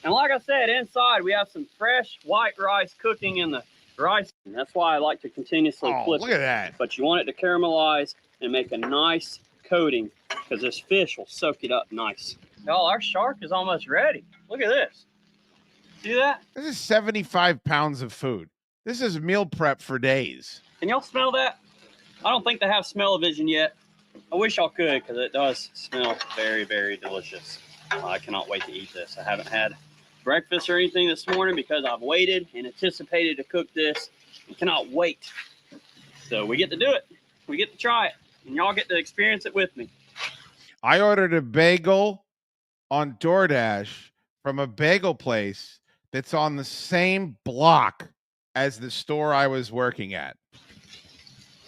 And like I said, inside we have some fresh white rice cooking in the rice. And that's why I like to continuously flip it. Look at that. But you want it to caramelize and make a nice coating because this fish will soak it up nice. Y'all, our shark is almost ready. Look at this. See that? This is 75 pounds of food. This is meal prep for days. Can y'all smell that? I don't think they have smell-o-vision yet. I wish y'all could because it does smell very, very delicious. I cannot wait to eat this. I haven't had breakfast or anything this morning because I've waited and anticipated to cook this and cannot wait. So we get to do it. We get to try it. And y'all get to experience it with me. I ordered a bagel on DoorDash from a bagel place that's on the same block as the store I was working at.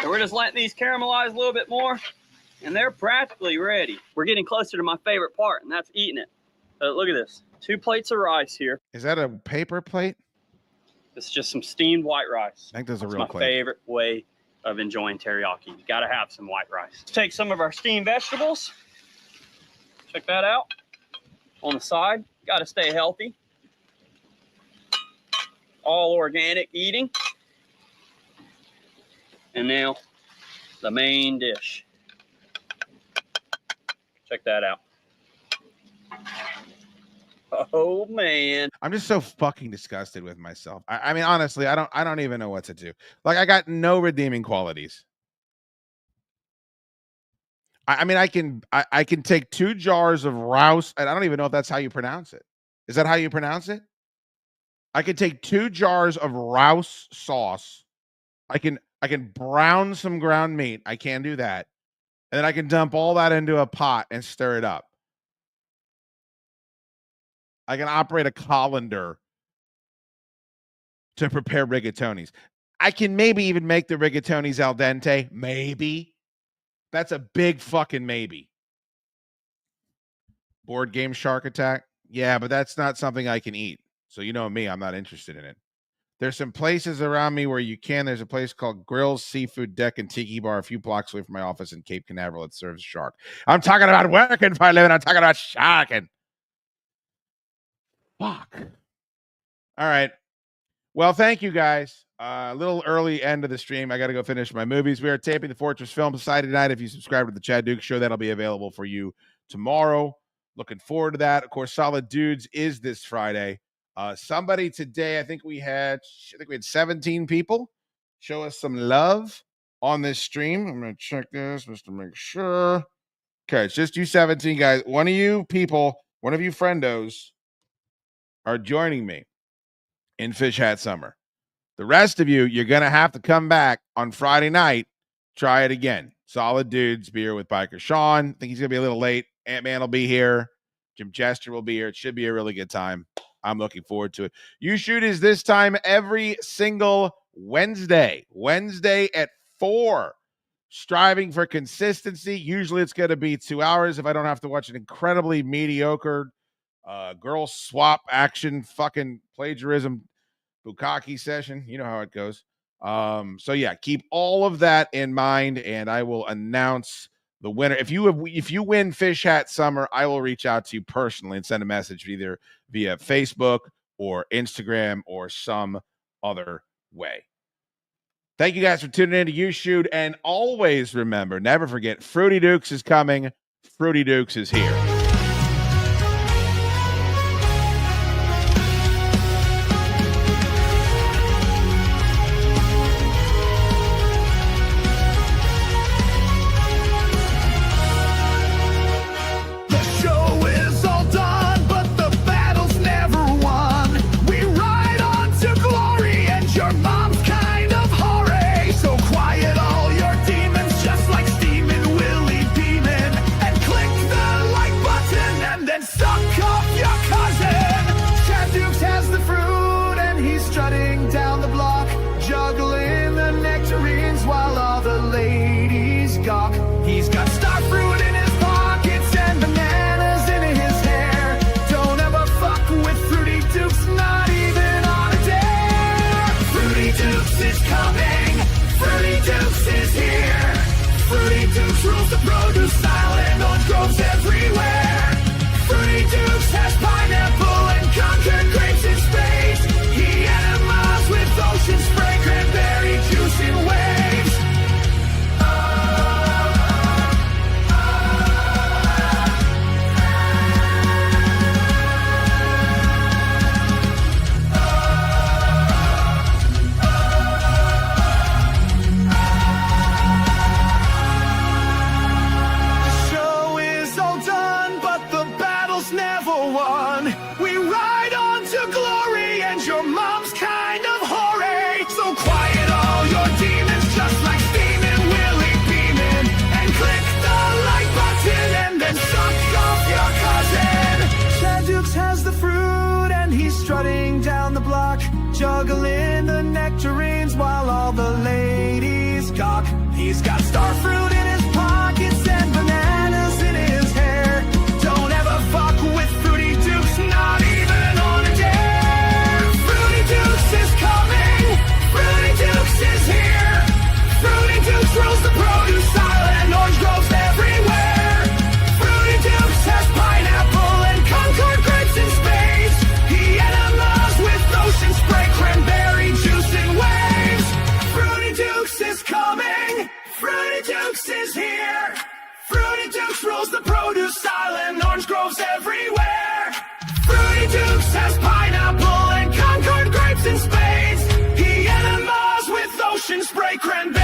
So we're just letting these caramelize a little bit more, and they're practically ready. We're getting closer to my favorite part, and that's eating it. So look at this. 2 plates of rice here. Is that a paper plate? This is just some steamed white rice. I think there's a That's real my plate. favorite way of enjoying teriyaki. You gotta have some white rice. Let's take some of our steamed vegetables. Check that out. On the side, gotta stay healthy. All organic eating. And now, the main dish. Check that out. Oh man. I'm just so fucking disgusted with myself. I mean, honestly, I don't even know what to do. Like, I got no redeeming qualities. I mean, I can take 2 jars of Rouse, and I don't even know if that's how you pronounce it. Is that how you pronounce it? I could take 2 jars of Rouse sauce. I can brown some ground meat. I can do that. And then I can dump all that into a pot and stir it up. I can operate a colander to prepare rigatonis. I can maybe even make the rigatonis al dente. Maybe. That's a big fucking maybe. Board game shark attack? Yeah, but that's not something I can eat. So you know me, I'm not interested in it. There's some places around me where you can. There's a place called Grills Seafood Deck and Tiki Bar a few blocks away from my office in Cape Canaveral that serves shark. I'm talking about working for a living. I'm talking about sharking. Fuck. All right. Well, thank you guys. A little early end of the stream. I got to go finish my movies. We are taping the Fortress Film Society tonight. If you subscribe to the Chaddukes Show, that'll be available for you tomorrow. Looking forward to that. Of course, Solid Dudes is this Friday. Somebody today, I think we had 17 people show us some love on this stream. I'm going to check this just to make sure. Okay, it's just you 17 guys. One of you people, one of you friendos are joining me in Fish Hat Summer. The rest of you, you're going to have to come back on Friday night. Try it again. Solid Dudes beer with Biker Sean. I think he's going to be a little late. Ant-Man will be here. Jim Chester will be here. It should be a really good time. I'm looking forward to it. YouSchoode is this time every single Wednesday. Wednesday at 4. Striving for consistency. Usually it's going to be 2 hours if I don't have to watch an incredibly mediocre girl swap action fucking plagiarism bukkake session. You know how it goes. So yeah, keep all of that in mind, and I will announce the winner. If you win Fish Hat Summer, I will reach out to you personally and send a message either via Facebook or Instagram or some other way. Thank you guys for tuning in to YouSchoode, and always remember, never forget, Fruity Dukes is coming. Fruity Dukes is here. He's got star fruit in his pockets and bananas in his hair. Don't ever fuck with Fruity Dukes, not even on a dare. Fruity Dukes is coming, Fruity Dukes is here. Fruity Dukes rules the produce island, orange groves everywhere. Fruity Dukes has pineapple and conquered grapes in space. He enemas with ocean spray, cranberry juice in waves. Strutting down the block, juggling the nectarines while all the ladies gawk. He's got star fruit in his pockets and bananas in his hair. Don't ever fuck with Fruity Dukes, not even on a dare. Fruity Dukes is coming, Fruity Dukes is here. Fruity Dukes rules the produce island, orange groves everywhere. Fruity Dukes has pineapple and Concord grapes in space. He enemas with ocean spray, cranberry juice in waves. Fruity Dukes is coming, Fruity Dukes is here. Fruity Dukes rules the produce island, orange groves everywhere. Fruity Dukes has pineapple and Concord grapes in spades. He enemas with ocean spray, cranberry